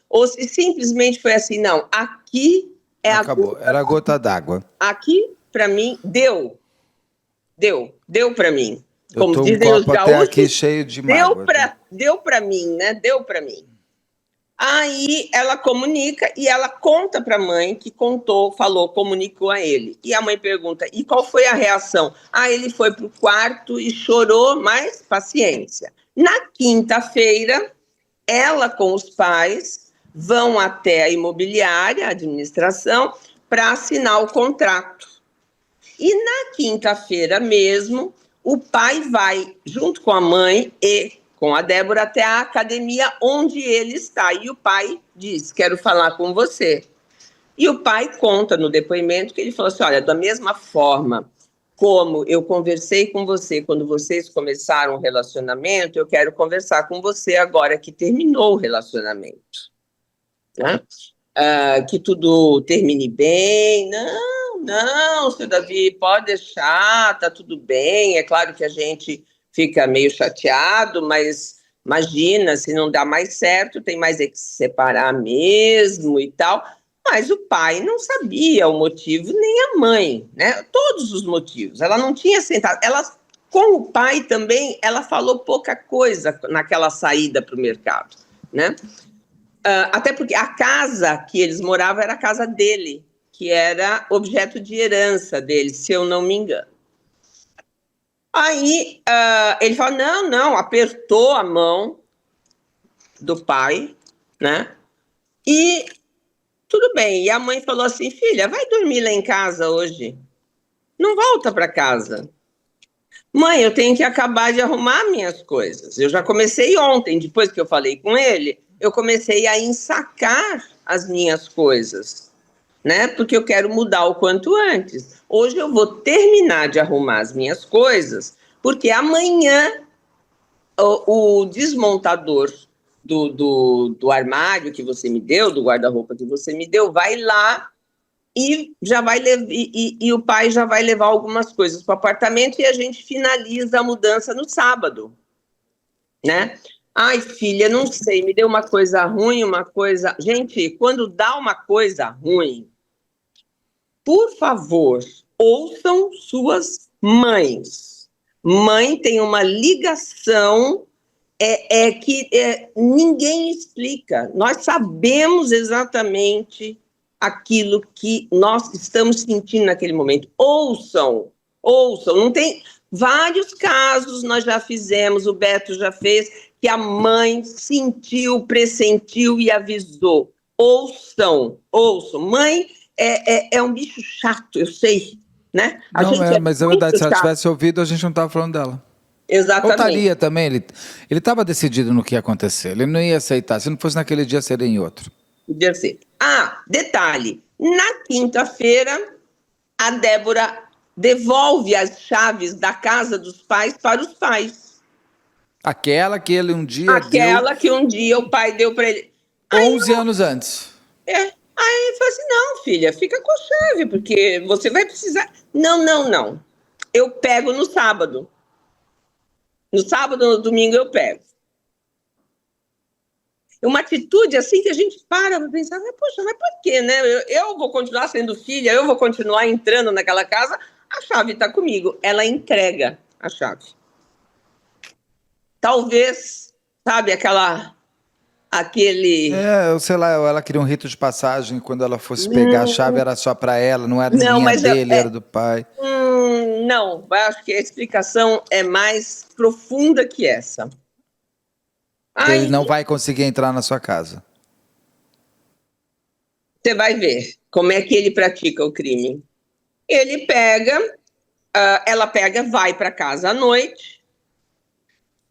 ou se simplesmente foi assim, não, aqui é Acabou, era a gota d'água. aqui, para mim, deu para mim. Eu Como tô um dizem os copo até aqui gaúchos, cheio de mágoa. deu para mim, né? Deu para mim. Aí ela comunica e ela conta para a mãe que comunicou a ele. E a mãe pergunta, e qual foi a reação? Ele foi para o quarto e chorou, mas paciência. Na quinta-feira, ela com os pais vão até a imobiliária, a administração, para assinar o contrato. E na quinta-feira mesmo, o pai vai, junto com a mãe e com a Débora, até a academia onde ele está. E o pai diz, quero falar com você. E o pai conta no depoimento que ele falou assim, olha, da mesma forma como eu conversei com você quando vocês começaram o relacionamento, eu quero conversar com você agora que terminou o relacionamento. Né? Que tudo termine bem. Não, seu Davi, pode deixar, tá tudo bem. É claro que a gente fica meio chateado, mas imagina, se não dá mais certo, tem mais é que se separar mesmo e tal. Mas o pai não sabia o motivo, nem a mãe, né? Todos os motivos. Ela não tinha sentado. Com o pai também, ela falou pouca coisa naquela saída para o mercado, né? Até porque a casa que eles moravam era a casa dele, que era objeto de herança dele, se eu não me engano. Aí ele fala, não, não, apertou a mão do pai, né? E tudo bem. E a mãe falou assim, filha, vai dormir lá em casa hoje. Não volta para casa. Mãe, eu tenho que acabar de arrumar minhas coisas. Eu já comecei ontem, depois que eu falei com ele, eu comecei a ensacar as minhas coisas, né? Porque eu quero mudar o quanto antes. Hoje eu vou terminar de arrumar as minhas coisas, porque amanhã o desmontador do armário que você me deu, do guarda-roupa que você me deu, vai lá e já vai e o pai já vai levar algumas coisas para o apartamento e a gente finaliza a mudança no sábado, né? Ai, filha, não sei, me deu uma coisa ruim, uma coisa. Gente, quando dá uma coisa ruim, por favor, ouçam suas mães. Mãe tem uma ligação que ninguém explica. Nós sabemos exatamente aquilo que nós estamos sentindo naquele momento. Ouçam, ouçam. Não tem vários casos nós já fizemos, o Beto já fez, que a mãe sentiu, pressentiu e avisou. Ouçam, ouçam. Mãe é um bicho chato, eu sei, né? A Não, gente é mas é verdade, muito se ela chato. tivesse ouvido, a gente não estava falando dela. Ou Exatamente. estaria também, ele estava decidido no que ia acontecer, ele não ia aceitar, se não fosse naquele dia, seria em outro. Podia ser. Ah, detalhe, na quinta-feira, a Débora devolve as chaves da casa dos pais para os pais. Aquela que ele um dia deu Aquela que um dia o pai deu para ele. 11 anos antes. Aí ele falou assim, não, filha, fica com a chave, porque você vai precisar... Não, não, não. Eu pego no sábado. No sábado, no domingo eu pego. Uma atitude assim que a gente para pensar, poxa, mas por quê, né? Eu vou continuar sendo filha, eu vou continuar entrando naquela casa, a chave está comigo. Ela entrega a chave. Talvez, sabe, aquele... Sei lá, ela queria um rito de passagem, quando ela fosse pegar a chave era só para ela, não era Não, ninguém mas dele, era do pai. não, eu acho que a explicação é mais profunda que essa. Ele Aí não vai conseguir entrar na sua casa. você vai ver como é que ele pratica o crime. Ele pega, ela pega, vai para casa à noite,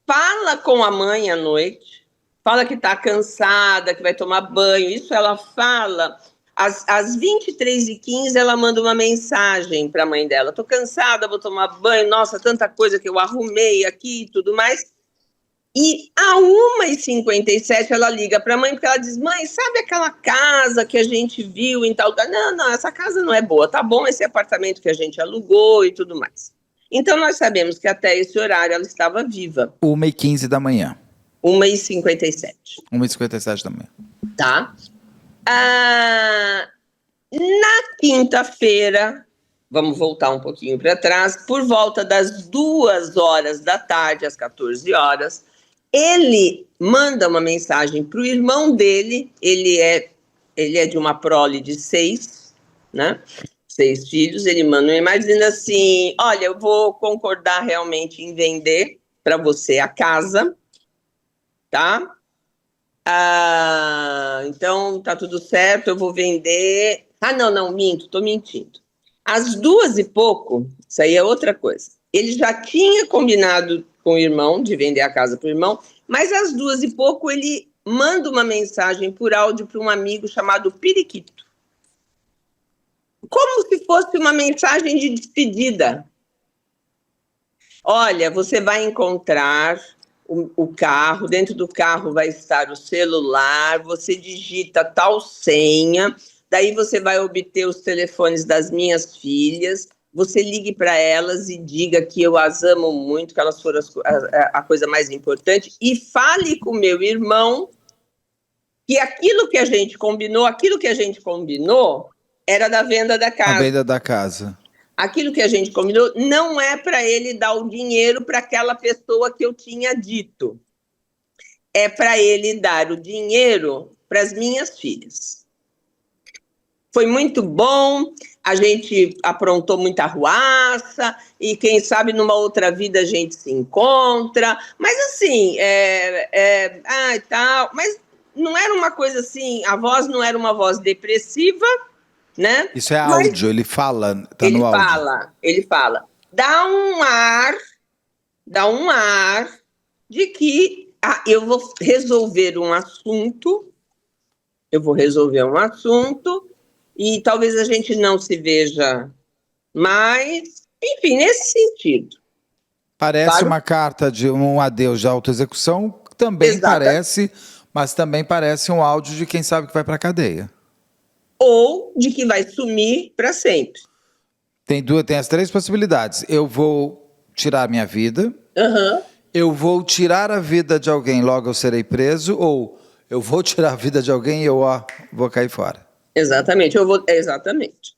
fala com a mãe à noite, fala que está cansada, que vai tomar banho. Isso ela fala. Às 23h15, ela manda uma mensagem para a mãe dela. Estou cansada, vou tomar banho. Nossa, tanta coisa que eu arrumei aqui e tudo mais. E a 1h57 ela liga para a mãe, porque ela diz, mãe, sabe aquela casa que a gente viu em tal lugar? Não, não, essa casa não é boa. Tá bom esse apartamento que a gente alugou e tudo mais. Então, nós sabemos que até esse horário ela estava viva. 1h15 da manhã. 1h57. 1h57 da manhã. Tá? Na quinta-feira, vamos voltar um pouquinho para trás, por volta das 2h da tarde, às 14h, ele manda uma mensagem para o irmão dele, ele é de uma prole de 6, né? 6 filhos, ele manda uma imagem dizendo assim, olha, eu vou concordar realmente em vender para você a casa, tá? Então tá tudo certo, eu vou vender. Não, minto, tô mentindo. Às 2h e pouco, isso aí é outra coisa. Ele já tinha combinado com o irmão de vender a casa para o irmão, mas às 2h e pouco ele manda uma mensagem por áudio para um amigo chamado Periquito. Como se fosse uma mensagem de despedida. Olha, você vai encontrar o carro, dentro do carro vai estar o celular, você digita tal senha, daí você vai obter os telefones das minhas filhas, você ligue para elas e diga que eu as amo muito, que elas foram a coisa mais importante, e fale com meu irmão que aquilo que a gente combinou era da venda da casa. A venda da casa. Aquilo que a gente combinou não é para ele dar o dinheiro para aquela pessoa que eu tinha dito. É para ele dar o dinheiro para as minhas filhas. foi muito bom, a gente aprontou muita arruaça, e quem sabe numa outra vida a gente se encontra, mas assim, tal, mas não era uma coisa assim, a voz não era uma voz depressiva, né? Isso é Mas áudio, ele fala, tá no áudio. ele fala, dá um ar de que eu vou resolver um assunto, e talvez a gente não se veja mais, enfim, nesse sentido. Parece Claro. uma carta de um adeus de autoexecução, também Exata. parece, mas também parece um áudio de quem sabe que vai para a cadeia. Ou de que vai sumir para sempre. Tem as 3 possibilidades. Eu vou tirar minha vida, eu vou tirar a vida de alguém, logo eu serei preso, ou eu vou tirar a vida de alguém e eu vou cair fora. Exatamente, exatamente.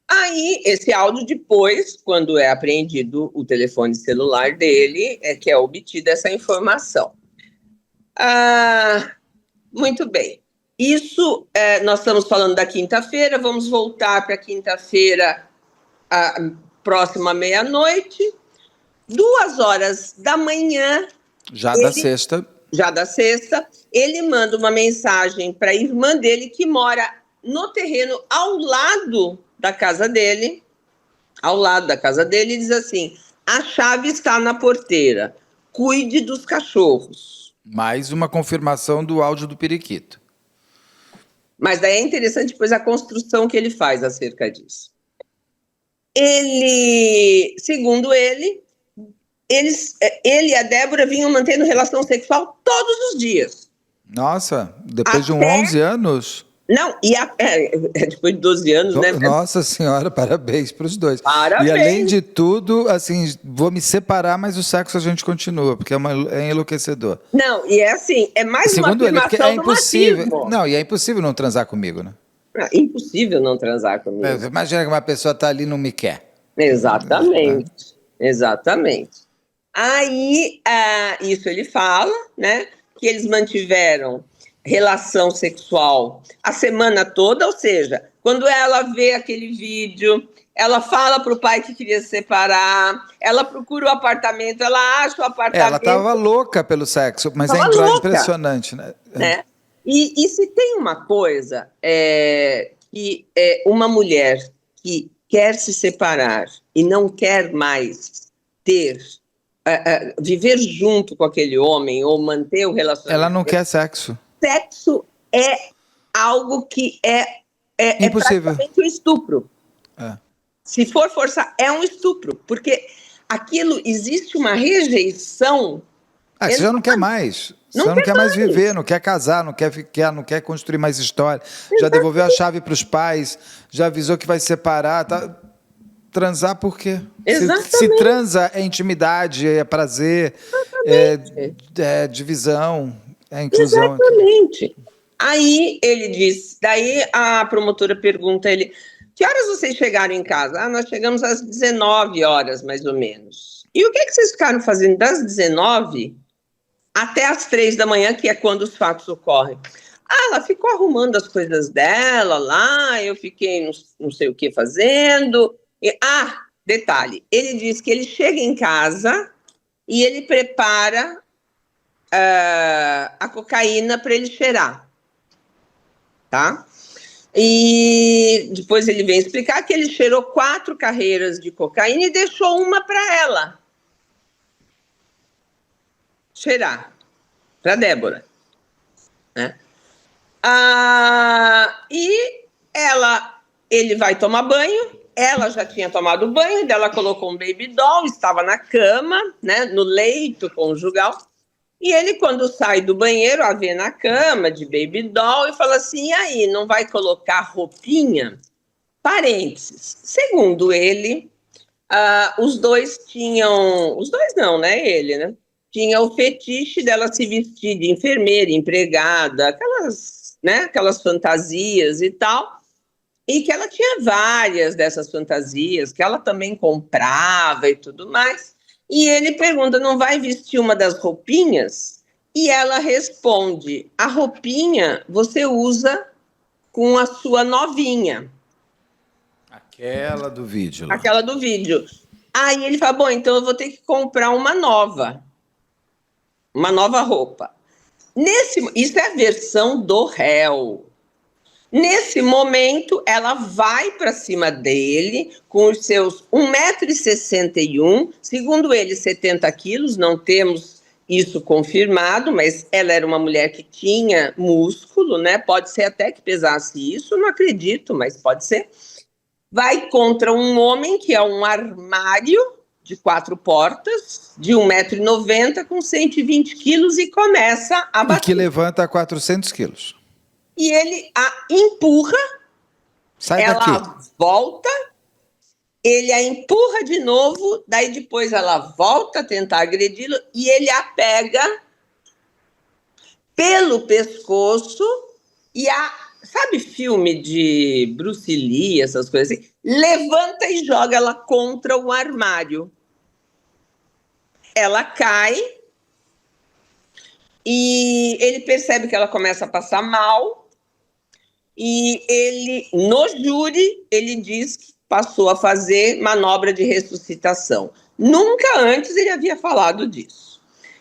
Aí, esse áudio depois, quando é apreendido o telefone celular dele, é que é obtida essa informação. Muito bem. Isso, nós estamos falando da quinta-feira, vamos voltar para quinta-feira, próxima meia-noite, 2h da manhã. Já da sexta, ele manda uma mensagem para a irmã dele, que mora no terreno ao lado da casa dele, e diz assim: a chave está na porteira, cuide dos cachorros. Mais uma confirmação do áudio do periquito. Mas daí é interessante depois a construção que ele faz acerca disso. Segundo ele e a Débora vinham mantendo relação sexual todos os dias. Nossa, depois de 11 anos? Não, depois de 12 anos, né? Nossa senhora, parabéns para os dois. Parabéns. E além de tudo, assim, vou me separar, mas o sexo a gente continua, porque é enlouquecedor. Não, e é assim, é mais segundo uma afirmação ele, é impossível. do machismo. Não, e é impossível não transar comigo, né? Impossível não transar comigo. Imagina que uma pessoa tá ali e não me quer. Exatamente. Aí, isso ele fala, né? Que eles mantiveram relação sexual a semana toda, ou seja, quando ela vê aquele vídeo, ela fala para o pai que queria se separar, ela procura o apartamento, ela acha o apartamento. Ela estava louca pelo sexo, mas é impressionante, né? E se tem uma coisa, que uma mulher que quer se separar e não quer mais viver junto com aquele homem ou manter o relacionamento... Ela não quer sexo. Sexo é algo que é impossível. praticamente um estupro. Se for forçar, é um estupro, porque aquilo, existe uma rejeição... Você já não quer mais. Você não quer mais viver, não quer casar, não quer construir mais história. Exatamente. Já devolveu a chave para os pais, já avisou que vai separar. Transar por quê? Se transa é intimidade, é prazer, é divisão, é inclusão. Exatamente. Aí ele diz, daí a promotora pergunta a ele: que horas vocês chegaram em casa? Nós chegamos às 19 horas, mais ou menos. E o que vocês ficaram fazendo das 19 até às 3 da manhã, que é quando os fatos ocorrem? Ela ficou arrumando as coisas dela lá, eu fiquei não sei o que fazendo. Detalhe, ele diz que ele chega em casa e ele prepara a cocaína para ele cheirar, tá? E depois ele vem explicar que ele cheirou 4 carreiras de cocaína e deixou uma para ela cheirar, para Débora, né? E ele vai tomar banho. Ela já tinha tomado banho, ela colocou um baby doll, estava na cama, né, no leito conjugal. E ele, quando sai do banheiro, a vê na cama de baby doll e fala assim: e aí, não vai colocar roupinha? Parênteses. Segundo ele, os dois não, né? Ele, né? Tinha o fetiche dela se vestir de enfermeira, empregada, aquelas fantasias e tal. E que ela tinha várias dessas fantasias, que ela também comprava e tudo mais. E ele pergunta: não vai vestir uma das roupinhas? E ela responde: a roupinha você usa com a sua novinha. Aquela do vídeo lá. Aquela do vídeo. Aí ele fala, bom, então eu vou ter que comprar uma nova roupa. Isso é a versão do réu. Nesse momento, ela vai para cima dele com os seus 1,61 m, segundo ele, 70 quilos, não temos isso confirmado, mas ela era uma mulher que tinha músculo, né? Pode ser até que pesasse isso, não acredito, mas pode ser. Vai contra um homem que é um armário de 4 portas, de 1,90 m, com 120 quilos e começa a bater. E que levanta 400 quilos. E ele a empurra, Sai ela daqui. volta, ele a empurra de novo, daí depois ela volta a tentar agredi-lo e ele a pega pelo pescoço e sabe filme de Bruce Lee, essas coisas assim? Levanta e joga ela contra o armário. Ela cai e ele percebe que ela começa a passar mal. E ele, no júri, ele diz que passou a fazer manobra de ressuscitação. Nunca antes ele havia falado disso.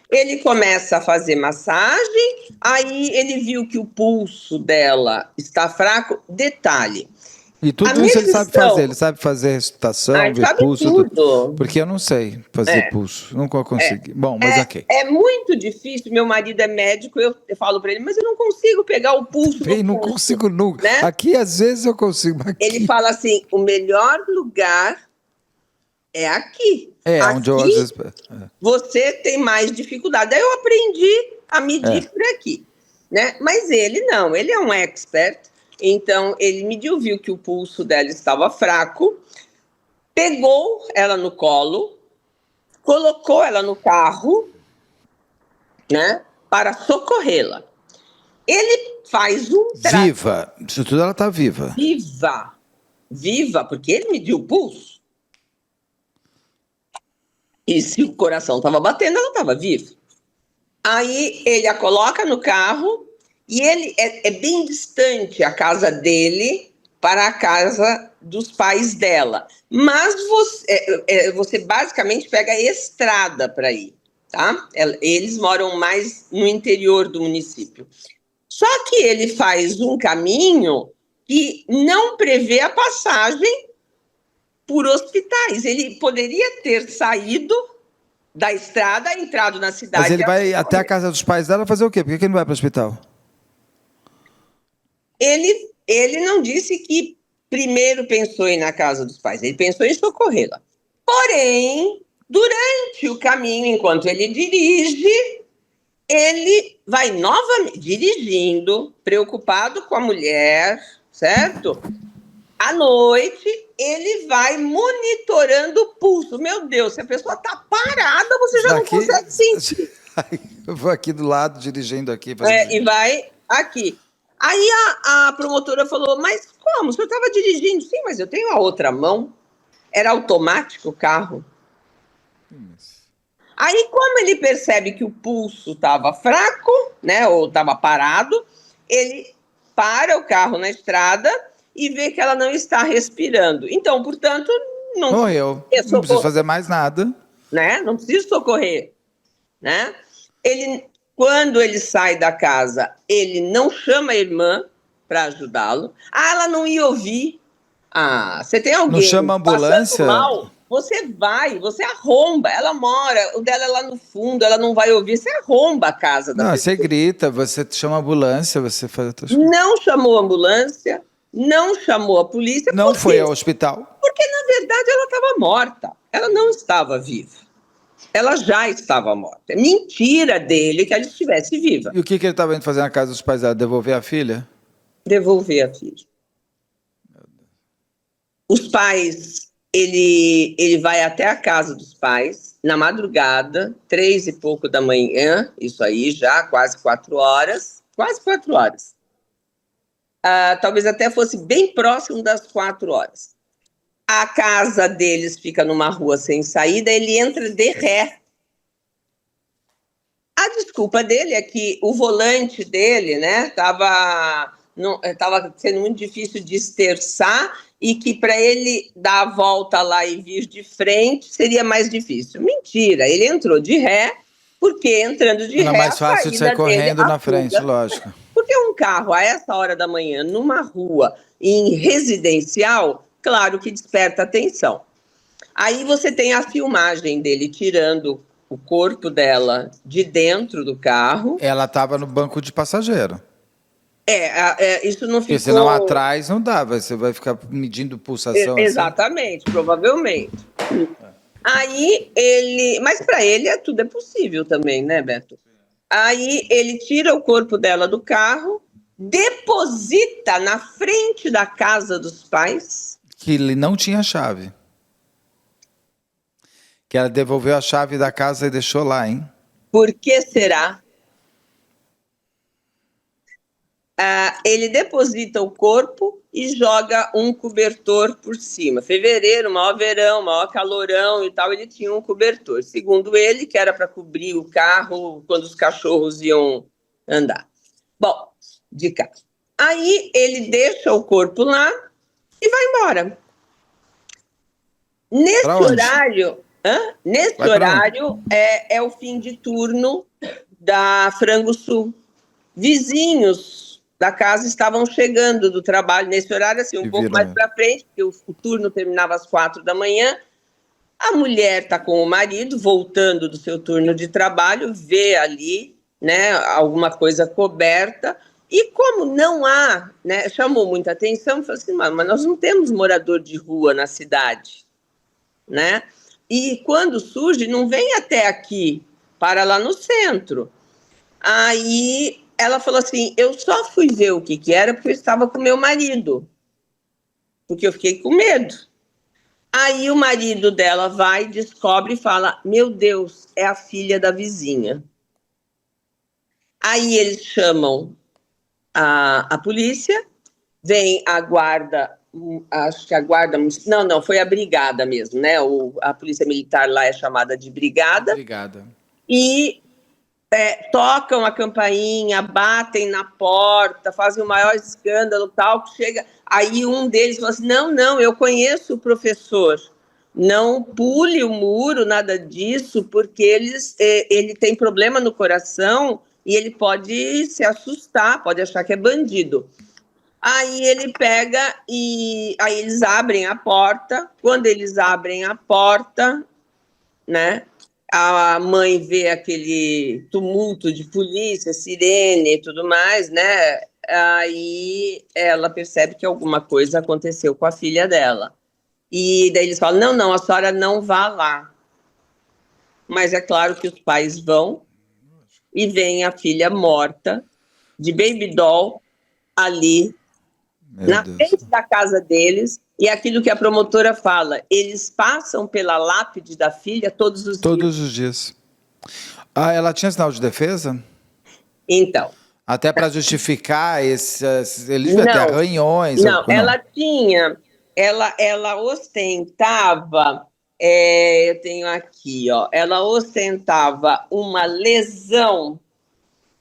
Ele começa a fazer massagem, aí ele viu que o pulso dela está fraco. Detalhe. E tudo isso ele sabe fazer. Ele sabe fazer ressuscitação, ver sabe pulso. tudo. Porque eu não sei fazer pulso. Nunca consegui. Bom, mas ok. É muito difícil. Meu marido é médico, eu falo para ele, mas eu não consigo pegar o pulso. Não consigo nunca. Né? Aqui, às vezes, eu consigo. Aqui... Ele fala assim, o melhor lugar é aqui. Onde eu às vezes... Você tem mais dificuldade. Aí eu aprendi a medir por aqui. Né? Mas ele não, ele é um expert. Então, ele mediu, viu que o pulso dela estava fraco, pegou ela no colo, colocou ela no carro, né, para socorrê-la. Ele faz um... Viva! Isso tudo ela está viva. Viva, porque ele mediu o pulso. E se o coração estava batendo, ela estava viva. Aí ele a coloca no carro e ele é bem distante a casa dele para a casa dos pais dela. Mas você basicamente pega a estrada para ir, tá? Eles moram mais no interior do município. Só que ele faz um caminho que não prevê a passagem por hospitais. Ele poderia ter saído da estrada, entrado na cidade... Mas ele vai até a casa dos pais dela fazer o quê? Por que ele não vai para o hospital? Ele não disse que primeiro pensou em ir na casa dos pais, ele pensou em socorrê-la. Porém, durante o caminho, enquanto ele dirige, ele vai novamente dirigindo, preocupado com a mulher, certo? À noite, ele vai monitorando o pulso. Meu Deus, se a pessoa está parada, você já não consegue sentir. Eu vou aqui do lado, dirigindo aqui. E vai aqui. Aí a promotora falou, mas como? O senhor estava dirigindo? Sim, mas eu tenho a outra mão. Era automático o carro. Aí, como ele percebe que o pulso estava fraco, né, ou estava parado, ele para o carro na estrada e vê que ela não está respirando. Então, portanto, morreu. Não precisa fazer mais nada. Né? Não precisa socorrer. Né? Quando ele sai da casa, ele não chama a irmã para ajudá-lo. Ela não ia ouvir. Você tem alguém... Não chama a ambulância? Mal, você vai, você arromba. Ela mora, o dela é lá no fundo, ela não vai ouvir. Você arromba a casa da pessoa. Você grita, você chama a ambulância, você faz outras coisas. Não chamou a ambulância, não chamou a polícia. Não foi ao hospital? Porque, na verdade, ela estava morta. Ela não estava viva. Ela já estava morta. É mentira dele que ela estivesse viva. E o que ele estava indo fazer na casa dos pais dela? Devolver a filha? Devolver a filha. Os pais, ele vai até a casa dos pais, na madrugada, 3 e pouco da manhã, isso aí já, quase 4 horas. Quase 4 horas. Talvez até fosse bem próximo das 4 horas. A casa deles fica numa rua sem saída, ele entra de ré. A desculpa dele é que o volante dele, né, estava estava sendo muito difícil de esterçar e que para ele dar a volta lá e vir de frente seria mais difícil. Mentira, ele entrou de ré, porque entrando de Era ré a mais fácil de sair saída dele, correndo a na frente, fuga. lógico. Porque um carro a essa hora da manhã, numa rua em residencial, claro que desperta atenção. Aí você tem a filmagem dele tirando o corpo dela de dentro do carro. Ela estava no banco de passageiro. Isso não Porque ficou... senão atrás não dá, você vai ficar medindo pulsação assim. Exatamente, provavelmente. Aí ele... Mas para ele tudo é possível também, né, Beto? Aí ele tira o corpo dela do carro, deposita na frente da casa dos pais. Que ele não tinha chave. Que ela devolveu a chave da casa e deixou lá, hein? Por que será? Ele deposita o corpo e joga um cobertor por cima. Fevereiro, maior verão, maior calorão e tal, ele tinha um cobertor. Segundo ele, que era para cobrir o carro quando os cachorros iam andar. Bom, de carro. Aí ele deixa o corpo lá e vai embora. Nesse horário, é o fim de turno da Frango Sul. Vizinhos da casa estavam chegando do trabalho nesse horário, assim, um pouco mais para frente, porque o turno terminava às 4 da manhã. A mulher está com o marido, voltando do seu turno de trabalho, vê ali, né, alguma coisa coberta, e como não há, né, chamou muita atenção, falou assim, mas nós não temos morador de rua na cidade, né? E quando surge, não vem até aqui, para lá no centro. Aí ela falou assim, eu só fui ver o que era porque eu estava com meu marido, porque eu fiquei com medo. Aí o marido dela vai, descobre e fala, meu Deus, é a filha da vizinha. Aí eles chamam a polícia, vem a guarda, acho que a guarda, não, foi a brigada mesmo, né? A polícia militar lá é chamada de brigada. Brigada. E tocam a campainha, batem na porta, fazem o maior escândalo, tal, que chega... Aí um deles fala assim, não, eu conheço o professor, não pule o muro, nada disso, porque ele tem problema no coração e ele pode se assustar, pode achar que é bandido. Aí ele pega e aí eles abrem a porta. Quando eles abrem a porta, né, a mãe vê aquele tumulto de polícia, sirene e tudo mais, né? Aí ela percebe que alguma coisa aconteceu com a filha dela. E daí eles falam, não, a senhora não vá lá. Mas é claro que os pais vão e veem a filha morta, de baby doll, ali, na frente da casa deles. E aquilo que a promotora fala, eles passam pela lápide da filha todos os dias. Todos os dias. Ela tinha sinal de defesa? Então. Até para justificar esses... Eles deviam ter arranhões. Não, ela tinha... Ela ostentava... eu tenho aqui, ó. Ela ostentava uma lesão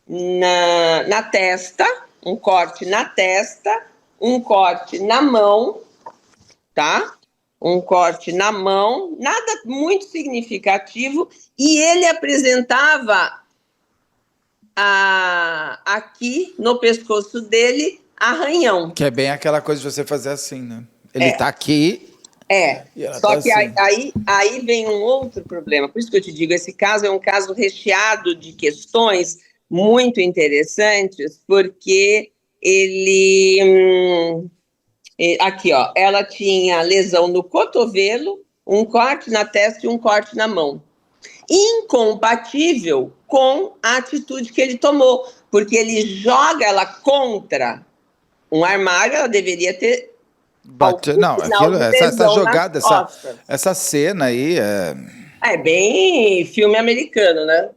na testa, um corte na testa, um corte na mão, tá? Um corte na mão, nada muito significativo, e ele apresentava aqui no pescoço dele arranhão. Que é bem aquela coisa de você fazer assim, né? Ele tá aqui. Só tá que assim. aí vem um outro problema. Por isso que eu te digo, esse caso é um caso recheado de questões muito interessantes, porque ele... aqui, ó, ela tinha lesão no cotovelo, um corte na testa e um corte na mão. Incompatível com a atitude que ele tomou, porque ele joga ela contra um armário, ela deveria ter... Não, essa jogada, essa cena aí é bem filme americano, né?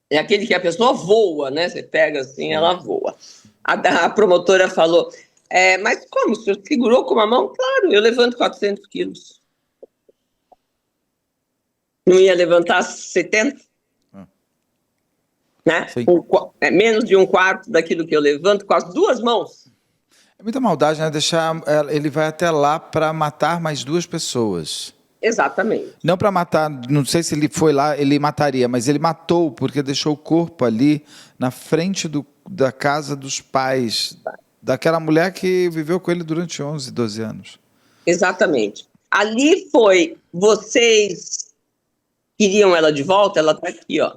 É aquele que a pessoa voa, né? Você pega assim, ela voa. A promotora falou, mas como? O senhor segurou com uma mão? Claro, eu levanto 400 quilos. Não ia levantar 70? né? Sim. Menos de um quarto daquilo que eu levanto com as duas mãos. É muita maldade, né? Ele vai até lá para matar mais 2 pessoas. Exatamente. Não para matar, não sei se ele foi lá, ele mataria, mas ele matou porque deixou o corpo ali na frente da casa dos pais daquela mulher que viveu com ele durante 11, 12 anos. Exatamente. Ali foi, vocês queriam ela de volta? Ela está aqui, ó.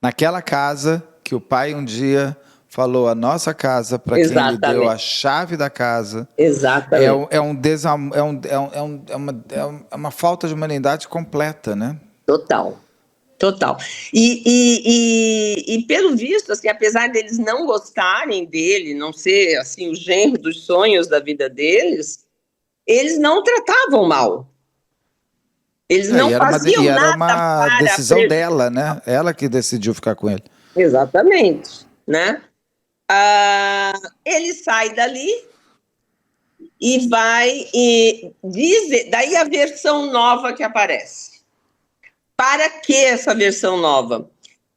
Naquela casa que o pai um dia falou, a nossa casa, para quem lhe deu a chave da casa. Exatamente. É uma falta de humanidade completa, né? Total. E pelo visto, assim, apesar deles não gostarem dele, não ser assim o genro dos sonhos da vida deles, eles não tratavam mal. Eles não faziam nada. Era uma decisão dela, né? Ela que decidiu ficar com ele. Exatamente, né? Ele sai dali e vai e diz, daí a versão nova que aparece. Para que essa versão nova?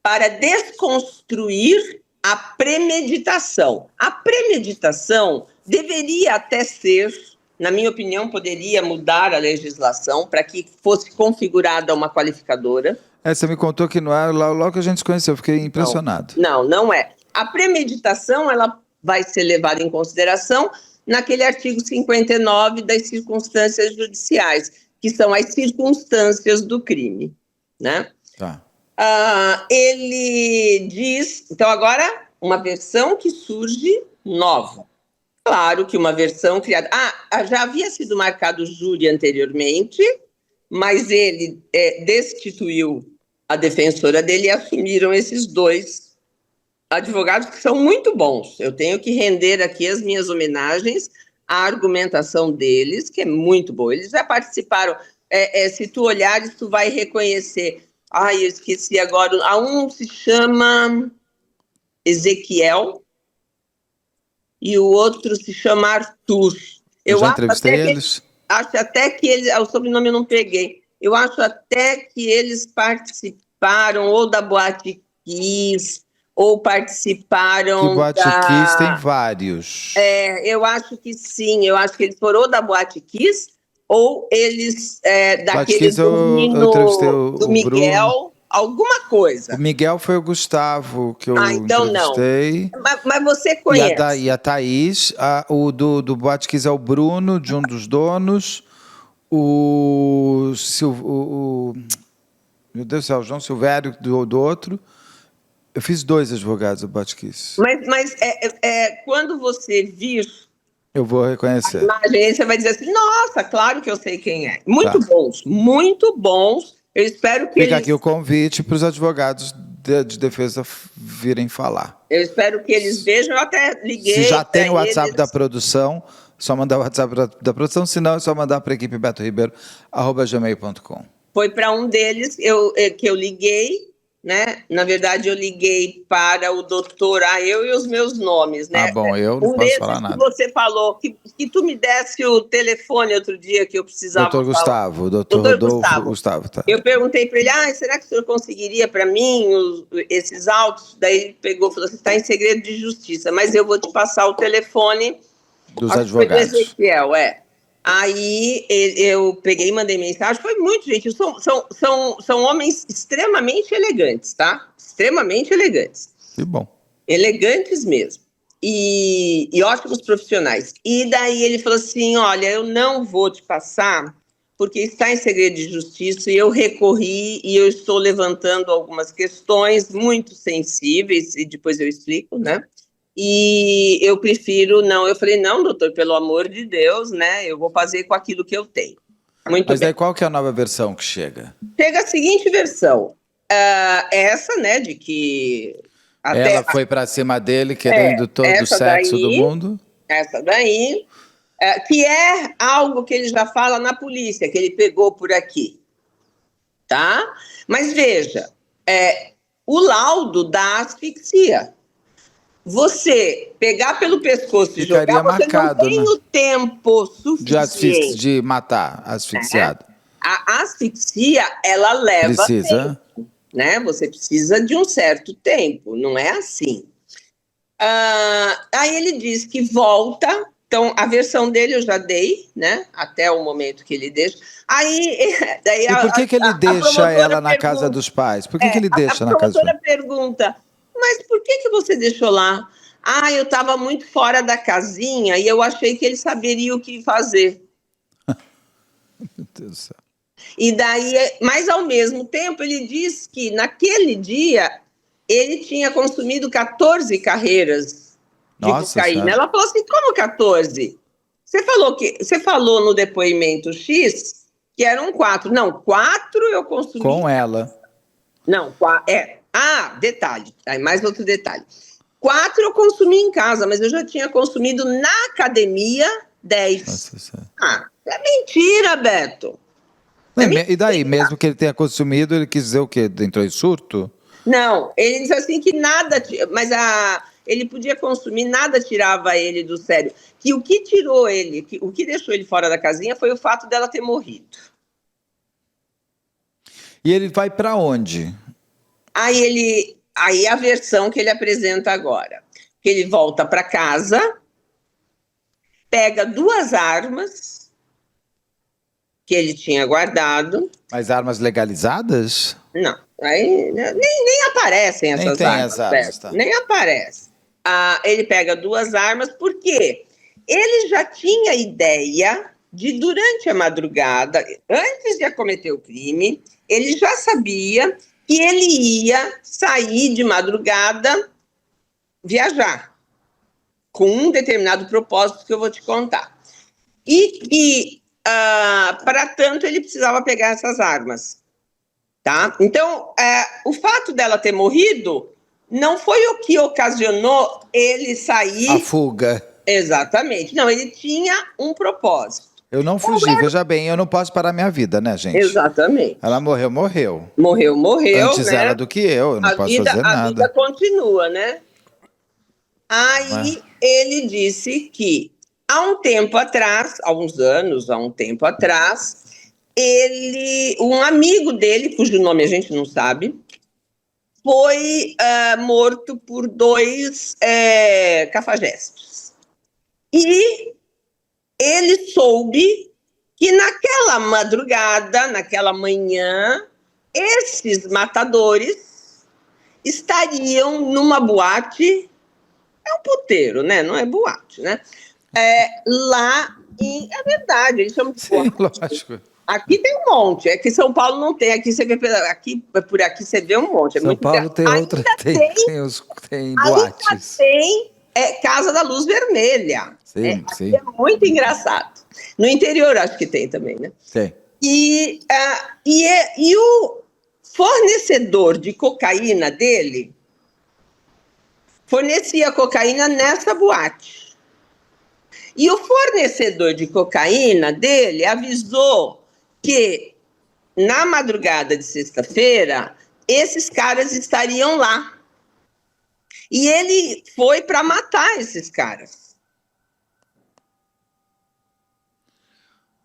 Para desconstruir a premeditação. A premeditação deveria até ser, na minha opinião, poderia mudar a legislação para que fosse configurada uma qualificadora. Você me contou que não era logo que a gente se conheceu, eu fiquei impressionado. Não é. A premeditação ela vai ser levada em consideração naquele artigo 59 das circunstâncias judiciais, que são as circunstâncias do crime, né? Tá. Ele diz... Então, agora, uma versão que surge nova. Claro que uma versão criada... já havia sido marcado júri anteriormente, mas ele destituiu a defensora dele e assumiram esses 2 advogados que são muito bons. Eu tenho que render aqui as minhas homenagens à argumentação deles, que é muito boa. Eles já participaram... se tu olhares, tu vai reconhecer. Eu esqueci agora. Um se chama Ezequiel e o outro se chama Arthur. Eu já entrevistei eles. Acho até que eles... O sobrenome eu não peguei. Eu acho até que eles participaram ou da Boate Kiss, ou participaram que Boate Kiss tem vários. Eu acho que sim. Eu acho que eles foram ou da Boate Kiss, ou eles daquele do Miguel, Bruno. Alguma coisa. O Miguel foi o Gustavo que eu entrevistei. Não. Mas você conhece. E a Thaís, o do Boate Kiss é o Bruno, de um dos donos. Meu Deus do céu, o João Silvério do outro. Eu fiz 2 advogados do Boate Kiss. Mas quando você vir... Eu vou reconhecer. A imagem, você vai dizer assim, nossa, claro que eu sei quem é. Muito bons. Eu espero que Fica aqui o convite para os advogados de defesa virem falar. Eu espero que eles vejam. Eu até liguei. Se já tem o WhatsApp da produção, só mandar o WhatsApp da produção. Se não, é só mandar para a equipe betoribeiro@gmail.com. Foi para um deles que eu liguei, né? Na verdade, eu liguei para o doutor, eu e os meus nomes, né? Bom, eu não posso falar nada. Você falou que tu me desse o telefone outro dia que eu precisava doutor falar. Gustavo, doutor Rodolfo Gustavo. Tá. Eu perguntei para ele, será que o senhor conseguiria para mim esses autos? Daí ele pegou e falou assim, está em segredo de justiça, mas eu vou te passar o telefone dos advogados. Do Ezequiel, Aí eu peguei e mandei mensagem, foi muito, gente, são homens extremamente elegantes, tá? Extremamente elegantes. Que bom. Elegantes mesmo. E ótimos profissionais. E daí ele falou assim, olha, eu não vou te passar, porque está em segredo de justiça, e eu recorri e eu estou levantando algumas questões muito sensíveis, e depois eu explico, né? E eu prefiro não. Eu falei, não, doutor, pelo amor de Deus, né? Eu vou fazer com aquilo que eu tenho. Muito Mas bem. daí qual que é a nova versão que chega? Chega a seguinte versão. Essa, né, de que... Ela foi para cima dele querendo todo o sexo do mundo? Essa daí, que é algo que ele já fala na polícia, que ele pegou por aqui. Tá? Mas veja, o laudo da asfixia. Você pegar pelo pescoço e jogar, marcado, você não tem o tempo suficiente de matar asfixiado. A asfixia, ela leva tempo. né? Você precisa de um certo tempo, não é assim. Aí ele diz que volta, então a versão dele eu já dei, né? Até o momento que ele deixa. Aí, daí E por que que ele a deixa promotora ela na casa pergunta, dos pais? Por que que ele a deixa na casa dos pais? promotora pergunta, mas por que você deixou lá? Ah, eu estava muito fora da casinha e eu achei que ele saberia o que fazer. Meu Deus do céu. E daí, mas ao mesmo tempo, ele diz que naquele dia ele tinha consumido 14 carreiras de Nossa cocaína. Senhora. Ela falou assim: como 14? Você falou no depoimento X que eram 4. Não, 4 eu consumi. Com ela. Não, detalhe. Aí mais outro detalhe. 4 eu consumi em casa, mas eu já tinha consumido na academia 10. Nossa Senhora. É mentira, Beto. E daí, mesmo que ele tenha consumido, ele quis dizer o quê? Entrou em surto? Não, ele disse assim que nada, mas ele podia consumir, nada tirava ele do sério. Que o que tirou ele, o que deixou ele fora da casinha foi o fato dela ter morrido. E ele vai para onde? Aí a versão que ele apresenta agora, que ele volta para casa, pega 2 armas que ele tinha guardado. Mas armas legalizadas? Não, aí nem aparecem essas Nem tem armas, as armas, tá. Nem aparece. Ele pega 2 armas, porque ele já tinha ideia de, durante a madrugada, antes de cometer o crime, ele já sabia que ele ia sair de madrugada viajar, com um determinado propósito que eu vou te contar. E que, para tanto, ele precisava pegar essas armas. Tá? Então, o fato dela ter morrido não foi o que ocasionou ele sair. A fuga. Exatamente. Não, ele tinha um propósito. Eu não fugi, veja bem, eu não posso parar minha vida, né, gente? Exatamente. Ela morreu, morreu. Morreu. Antes né? ela do que eu não posso fazer nada. A vida continua, né? Aí ele disse que há um tempo atrás, há um tempo atrás, um amigo dele, cujo nome a gente não sabe, foi morto por 2 cafajestes. E ele soube que naquela madrugada, naquela manhã, esses matadores estariam numa boate, é um puteiro, né? Não é boate, né? Lá em... É verdade, eles chamam de Sim, boate. lógico. Aqui tem um monte, é que São Paulo não tem, aqui você vê, por aqui você vê um monte. São Paulo tem outra, tem boates. Tem Casa da Luz Vermelha. Sim, sim. É muito engraçado. No interior acho que tem também, né? Tem. E o fornecedor de cocaína dele fornecia cocaína nessa boate. E o fornecedor de cocaína dele avisou que na madrugada de sexta-feira esses caras estariam lá. E ele foi para matar esses caras.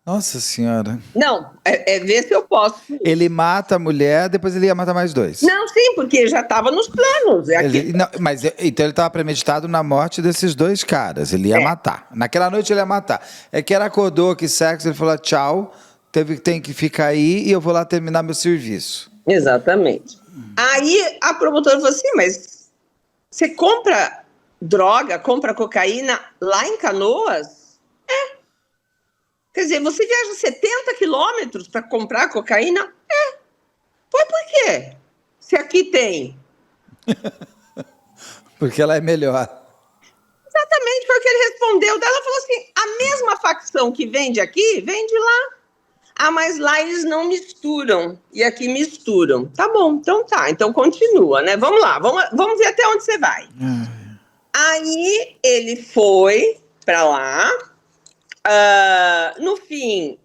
Nossa Senhora. Não, ver se eu posso. Ele mata a mulher, depois ele ia matar mais 2. Não, sim, porque já estava nos planos. Então ele estava premeditado na morte desses 2 caras. Ele ia matar. Naquela noite ele ia matar. É que ela acordou, que sexo, ele falou tchau, tem que ficar aí e eu vou lá terminar meu serviço. Exatamente. Aí a promotora falou assim, mas você compra droga, compra cocaína lá em Canoas? Quer dizer, você viaja 70 quilômetros para comprar cocaína? Foi por quê? Se aqui tem. Porque ela é melhor. Exatamente, foi o que ele respondeu. Daí ela falou assim, a mesma facção que vende aqui, vende lá. Mas lá eles não misturam. E aqui misturam. Tá bom, então tá. Então continua, né? Vamos lá, vamos ver até onde você vai. Aí ele foi para lá. No fim,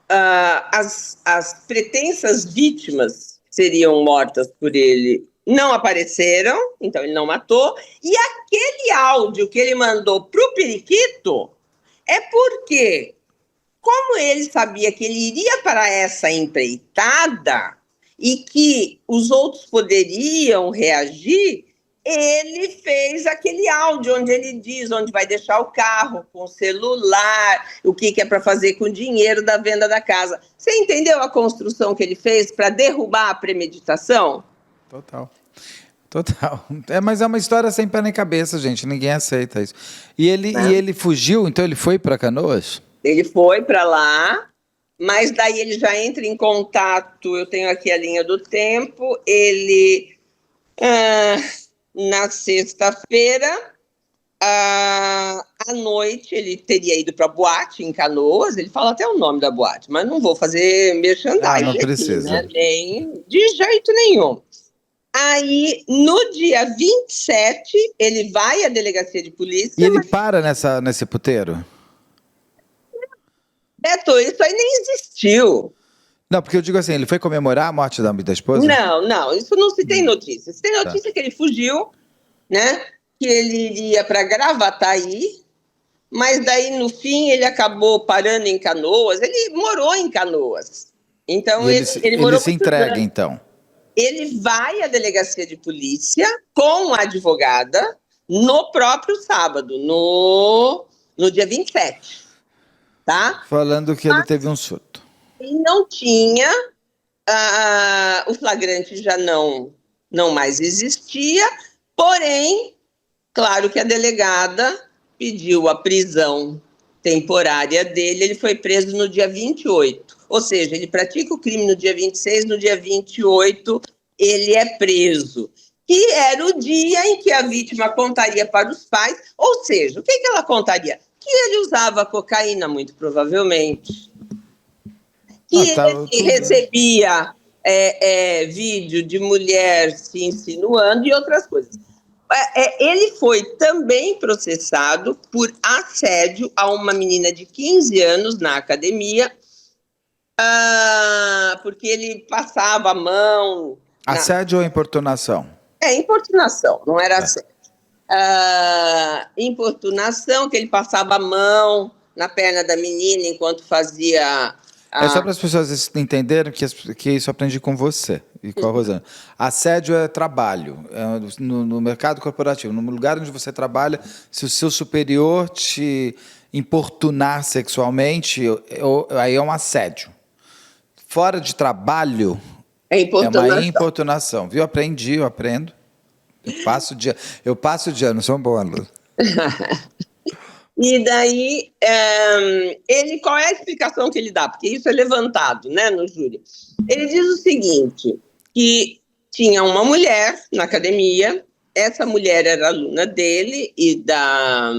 as pretensas vítimas que seriam mortas por ele não apareceram, então ele não matou. E aquele áudio que ele mandou pro periquito é porque, como ele sabia que ele iria para essa empreitada, e que os outros poderiam reagir, ele fez aquele áudio onde ele diz onde vai deixar o carro, com o celular, o que é para fazer com o dinheiro da venda da casa. Você entendeu a construção que ele fez para derrubar a premeditação? Total. Mas é uma história sem pé nem cabeça, gente. Ninguém aceita isso. E ele fugiu, então ele foi para Canoas? Ele foi para lá, mas daí ele já entra em contato. Eu tenho aqui a linha do tempo. Ele... na sexta-feira, à noite, ele teria ido para a boate em Canoas. Ele fala até o nome da boate, mas não vou fazer merchandising. Não precisa. Aqui, né? Nem de jeito nenhum. Aí, no dia 27, ele vai à delegacia de polícia. E ele para nesse puteiro? Beto, isso aí nem existiu. Não, porque eu digo assim, ele foi comemorar a morte da esposa? Não, isso não se tem notícia. Se tem notícia que ele fugiu, né? Que ele iria para Gravataí, mas daí no fim ele acabou parando em Canoas. Ele morou em Canoas. Então ele morou. Ele se entrega, então. Ele vai à delegacia de polícia com a advogada no próprio sábado, no dia 27. Tá? Falando que ele teve um surto. E não tinha, o flagrante já não mais existia, porém, claro que a delegada pediu a prisão temporária dele, ele foi preso no dia 28, ou seja, ele pratica o crime no dia 26, no dia 28 ele é preso, que era o dia em que a vítima contaria para os pais, ou seja, o que ela contaria? Que ele usava cocaína, muito provavelmente. Que ele recebia vídeo de mulher se insinuando e outras coisas. Ele foi também processado por assédio a uma menina de 15 anos na academia, porque ele passava a mão... Assédio ou importunação? Importunação, não era assédio. Importunação, que ele passava a mão na perna da menina enquanto fazia... É só para as pessoas entenderem que isso eu aprendi com você e com a Rosana. Assédio é trabalho, no mercado corporativo, no lugar onde você trabalha, se o seu superior te importunar sexualmente, aí é um assédio. Fora de trabalho, é uma importunação. Viu? Eu aprendo. Eu passo o dia, não sou um bom aluno. E daí, qual é a explicação que ele dá? Porque isso é levantado, né, no júri. Ele diz o seguinte, que tinha uma mulher na academia, essa mulher era aluna dele e da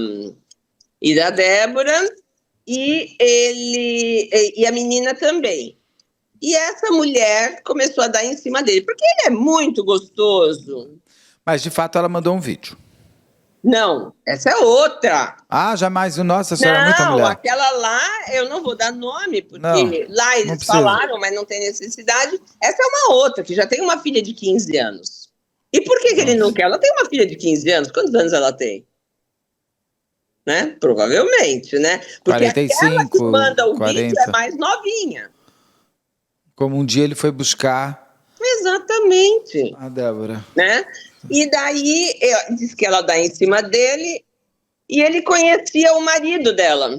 Débora, e a menina também. E essa mulher começou a dar em cima dele, porque ele é muito gostoso. Mas, de fato, ela mandou um vídeo. Não, essa é outra. Jamais. Nossa, a senhora é muita mulher. Não, aquela lá, eu não vou dar nome, porque lá eles falaram, mas não tem necessidade. Essa é uma outra, que já tem uma filha de 15 anos. E por que ele não quer? Ela tem uma filha de 15 anos. Quantos anos ela tem? Né? Provavelmente, né? Porque 45, aquela que manda o 40. vídeo é mais novinha. Como um dia ele foi buscar... Exatamente. A Débora. Né? E daí, diz que ela dá em cima dele, e ele conhecia o marido dela.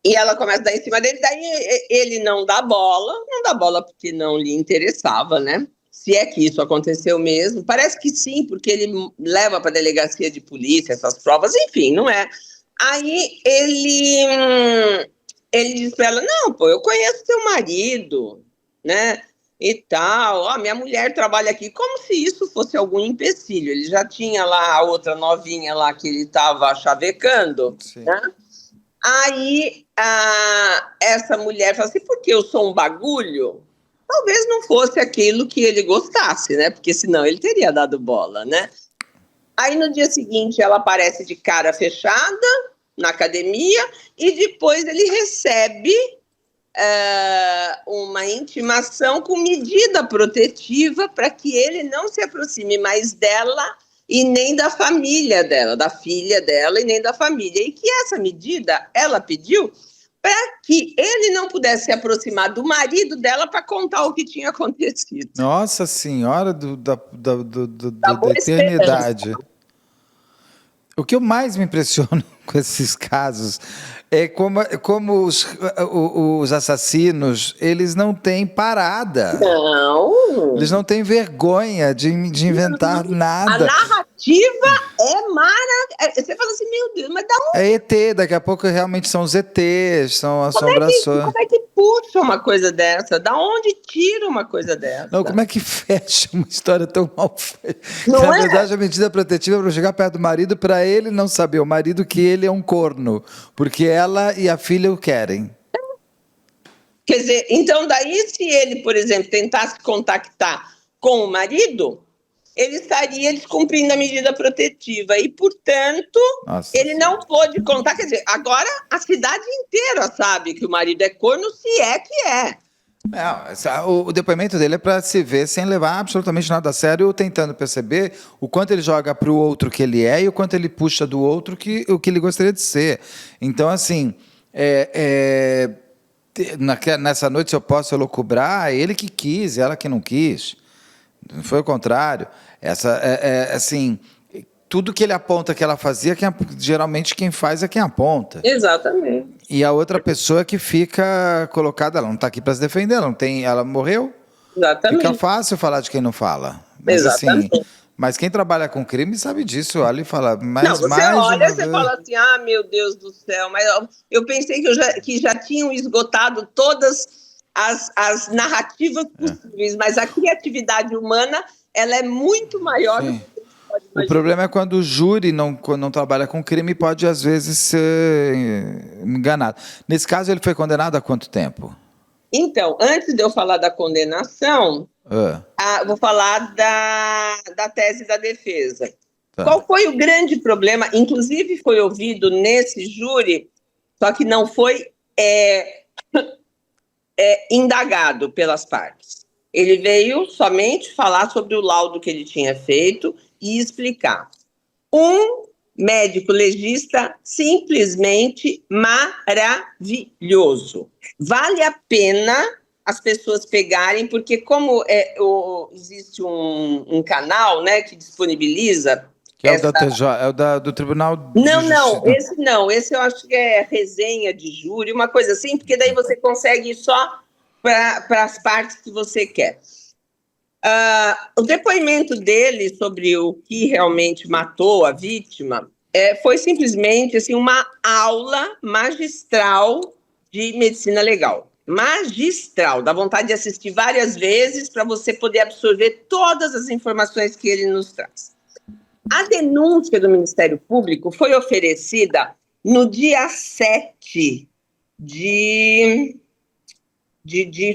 E ela começa a dar em cima dele, daí ele não dá bola porque não lhe interessava, né? Se é que isso aconteceu mesmo. Parece que sim, porque ele leva para a delegacia de polícia essas provas, enfim, não é. Aí ele diz para ela, não, pô, eu conheço seu marido, né? E tal, minha mulher trabalha aqui, como se isso fosse algum empecilho. Ele já tinha lá a outra novinha lá que ele estava chavecando, né? Aí essa mulher fala assim, porque eu sou um bagulho? Talvez não fosse aquilo que ele gostasse, né? Porque senão ele teria dado bola, né? Aí no dia seguinte ela aparece de cara fechada na academia e depois ele recebe... uma intimação com medida protetiva para que ele não se aproxime mais dela e nem da família dela, da filha dela e nem da família. E que essa medida ela pediu para que ele não pudesse se aproximar do marido dela para contar o que tinha acontecido. Nossa Senhora Da da Boa Esperança. eternidade. O que eu mais me impressiono com esses casos é como os assassinos, eles não têm parada. Não. Eles não têm vergonha de inventar A nada. narrativa é maravilhosa. Você fala assim, meu Deus, mas da onde? É ET, daqui a pouco realmente são os ETs, são assombrações. Como é que puxa uma coisa dessa? Da onde tira uma coisa dessa? Não, como é que fecha uma história tão mal feita? Não Na é? verdade, a medida protetiva é para chegar perto do marido, para ele não saber, o marido, que ele é um corno, porque ela e a filha o querem. Quer dizer, então daí se ele, por exemplo, tentasse contactar com o marido, ele estaria descumprindo a medida protetiva e, portanto, Nossa. ele não pôde contar. Quer dizer, agora a cidade inteira sabe que o marido é corno, se é que é. O depoimento dele é para se ver sem levar absolutamente nada a sério, tentando perceber o quanto ele joga para o outro que ele é e o quanto ele puxa do outro o que ele gostaria de ser. Então, assim, nessa noite, se eu posso elocubrar, ele que quis, ela que não quis. Não foi o contrário. Assim, tudo que ele aponta que ela fazia, geralmente quem faz é quem aponta. Exatamente. E a outra pessoa que fica colocada, ela não está aqui para se defender, ela morreu. Exatamente. Fica fácil falar de quem não fala. Mas, Exatamente. assim, mas quem trabalha com crime sabe disso, olha e fala, mas não, você mais olha, uma você vez... fala assim, ah, meu Deus do céu, mas eu pensei que já tinham esgotado todas as narrativas possíveis, mas a criatividade humana, ela é muito maior do que a gente pode imaginar. O problema é quando o júri não trabalha com crime, pode às vezes ser enganado. Nesse caso, ele foi condenado a quanto tempo? Então, antes de eu falar da condenação, vou falar da tese da defesa. Tá. Qual foi o grande problema? Inclusive foi ouvido nesse júri, só que não foi indagado pelas partes. Ele veio somente falar sobre o laudo que ele tinha feito e explicar. Um médico legista simplesmente maravilhoso. Vale a pena as pessoas pegarem, porque como existe um canal, né, que disponibiliza... Que é o da TJ, do Tribunal de Justiça. Esse eu acho que é resenha de júri, uma coisa assim, porque daí você consegue ir só para as partes que você quer. O depoimento dele sobre o que realmente matou a vítima foi simplesmente assim, uma aula magistral de medicina legal. Magistral, dá vontade de assistir várias vezes para você poder absorver todas as informações que ele nos traz. A denúncia do Ministério Público foi oferecida no dia 7 de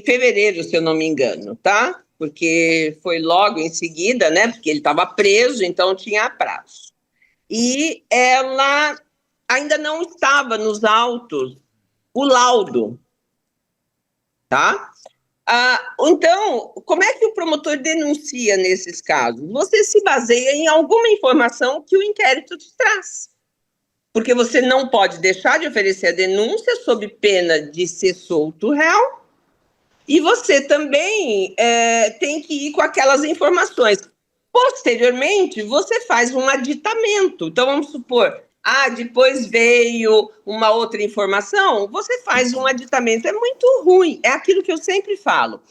fevereiro, se eu não me engano, tá? Porque foi logo em seguida, né? Porque ele estava preso, então tinha prazo. E ela ainda não estava nos autos o laudo, tá? Então, como é que o promotor denuncia nesses casos? Você se baseia em alguma informação que o inquérito te traz. Porque você não pode deixar de oferecer a denúncia sob pena de ser solto réu. E você também tem que ir com aquelas informações. Posteriormente, você faz um aditamento. Então, vamos supor, depois veio uma outra informação, você faz um aditamento. É muito ruim, é aquilo que eu sempre falo.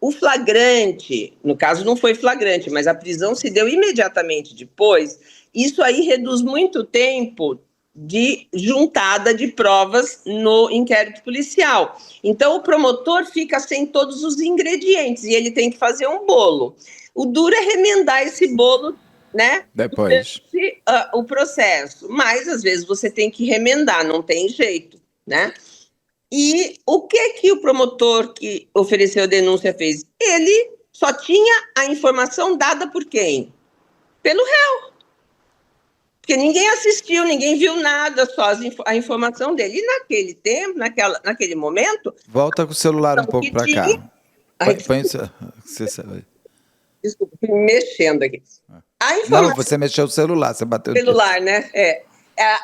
O flagrante, no caso não foi flagrante, mas a prisão se deu imediatamente depois, isso aí reduz muito tempo de juntada de provas no inquérito policial. Então, o promotor fica sem todos os ingredientes e ele tem que fazer um bolo. O duro é remendar esse bolo, né? Depois. Durante, o processo. Mas, às vezes, você tem que remendar, não tem jeito, né? E o que o promotor que ofereceu a denúncia fez? Ele só tinha a informação dada por quem? Pelo réu. Porque ninguém assistiu, ninguém viu nada, só a informação dele. E naquele tempo, naquele momento... Volta com o celular um pouco para cá. Desculpa, fui mexendo aqui. Não, você mexeu o celular, você bateu... O celular, né?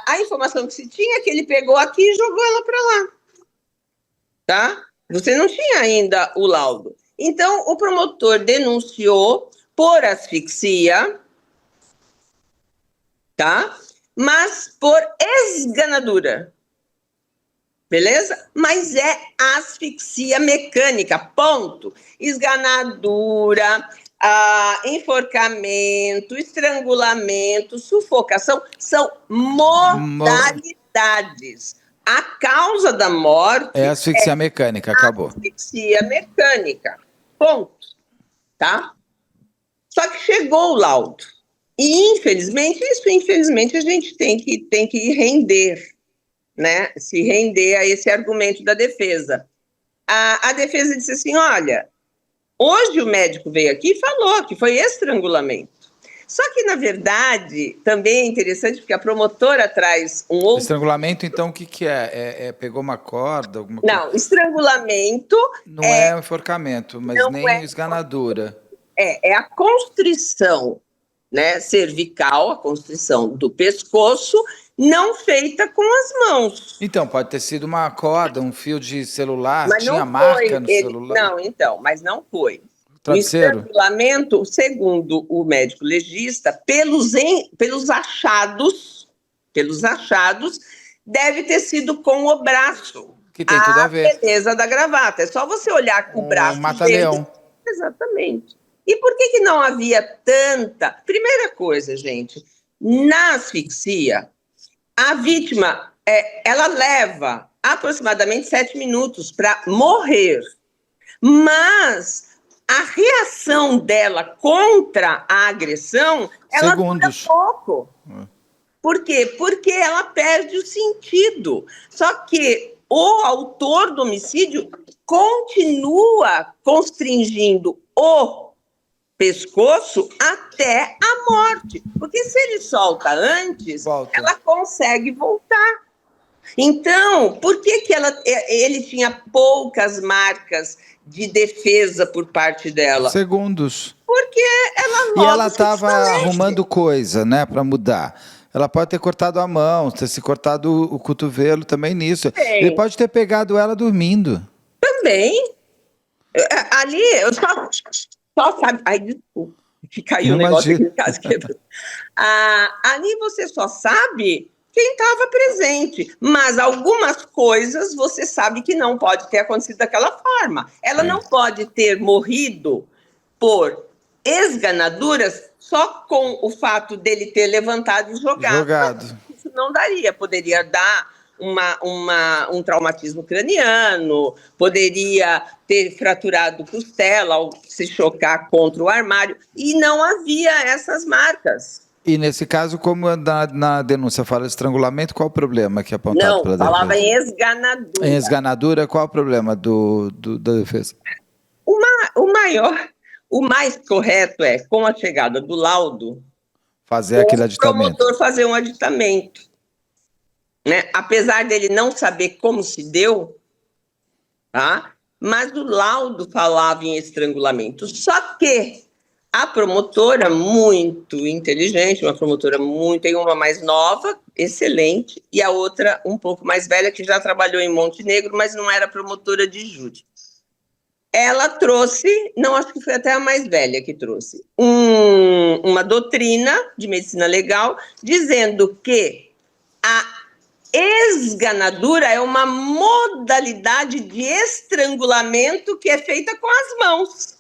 A informação que se tinha é que ele pegou aqui e jogou ela para lá. tá? Você não tinha ainda o laudo. Então, o promotor denunciou por asfixia, tá? Mas por esganadura. Beleza? Mas é asfixia mecânica, ponto. Esganadura, enforcamento, estrangulamento, sufocação são modalidades. A causa da morte É asfixia mecânica, acabou. asfixia mecânica, ponto, tá? Só que chegou o laudo. E, infelizmente, a gente tem que render, né? Se render a esse argumento da defesa. A defesa disse assim, olha, hoje o médico veio aqui e falou que foi estrangulamento. Só que, na verdade, também é interessante porque a promotora traz um outro... Estrangulamento, então, o que é? Pegou uma corda? Alguma coisa? Não, estrangulamento... Não é um enforcamento, mas não nem esganadura. É a constrição, né, cervical, a constrição do pescoço, não feita com as mãos. Então, pode ter sido uma corda, um fio de celular, Mas tinha não marca foi no ele, celular? não, então, mas não foi. O Travesseiro? estrangulamento, segundo o médico legista, pelos achados, deve ter sido com o braço. Que tem tudo a ver. Beleza da gravata. É só você olhar com o braço mata-leão. dele. Exatamente. E por que não havia tanta... Primeira coisa, gente, na asfixia, a vítima, ela leva aproximadamente 7 minutos para morrer. Mas a reação dela contra a agressão, ela dura pouco. Por quê? Porque ela perde o sentido. Só que o autor do homicídio continua constringindo o pescoço até a morte. Porque se ele solta antes, ela consegue voltar. Então, por que ele tinha poucas marcas de defesa por parte dela? Segundos. Porque ela logo... E ela estava arrumando coisa, né, para mudar. Ela pode ter cortado a mão, ter se cortado o cotovelo também nisso. Ele pode ter pegado ela dormindo. Também. Ali, eu só sabe... Ai, desculpa, que caiu o negócio aqui em casa. Ali você só sabe quem estava presente. Mas algumas coisas você sabe que não pode ter acontecido daquela forma. Ela não pode ter morrido por esganaduras só com o fato dele ter levantado e jogado. Isso não daria. Poderia dar um traumatismo craniano, poderia ter fraturado costela ao se chocar contra o armário. E não havia essas marcas. E nesse caso, como na denúncia fala de estrangulamento, qual o problema que é apontado pela defesa? Não, falava em esganadura. Em esganadura, qual o problema da defesa? O mais correto é, com a chegada do laudo, fazer aquele aditamento. O promotor fazer um aditamento. Né? Apesar dele não saber como se deu, tá? Mas o laudo falava em estrangulamento. Só que a promotora, muito inteligente, tem uma mais nova, excelente, e a outra um pouco mais velha, que já trabalhou em Montenegro, mas não era promotora de júri. Ela trouxe, não, acho que foi até a mais velha que trouxe, uma doutrina de medicina legal, dizendo que a esganadura é uma modalidade de estrangulamento que é feita com as mãos.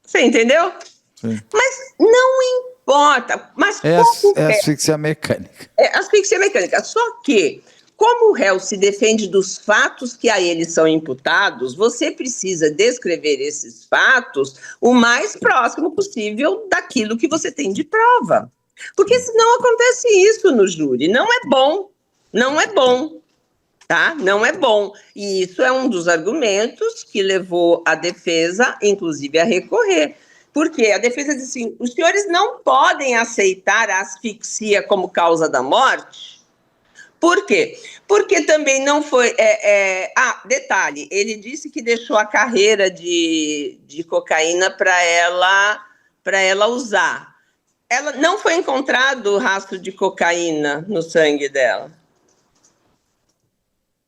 Você entendeu? Sim. Mas não importa. Mas é asfixia mecânica. É asfixia mecânica. Só que, como o réu se defende dos fatos que a ele são imputados, você precisa descrever esses fatos o mais próximo possível daquilo que você tem de prova. Porque senão acontece isso no júri. Não é bom. Não é bom. Tá? Não é bom. E isso é um dos argumentos que levou a defesa, inclusive, a recorrer. Porque a defesa diz assim, os senhores não podem aceitar a asfixia como causa da morte. Por quê? Porque também não foi... detalhe, ele disse que deixou a carreira de cocaína para ela usar. Ela não foi encontrado rastro de cocaína no sangue dela.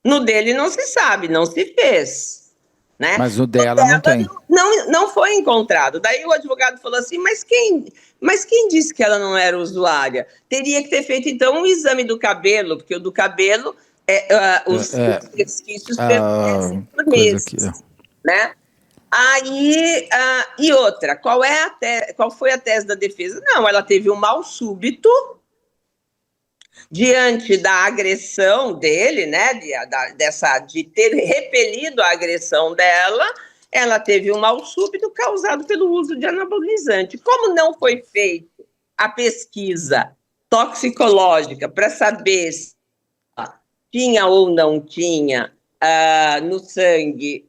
No dele não se sabe, não se fez, né? Mas o dela não tem. Não foi encontrado. Daí o advogado falou assim, mas quem disse que ela não era usuária? Teria que ter feito, então, um exame do cabelo, porque o do cabelo, os resquícios permanecem por coisa aqui. meses, né? Aí, e outra, qual foi a tese da defesa? Não, ela teve um mal súbito diante da agressão dele, né, de ter repelido a agressão dela. Ela teve um mal súbito causado pelo uso de anabolizante. Como não foi feita a pesquisa toxicológica para saber se tinha ou não tinha no sangue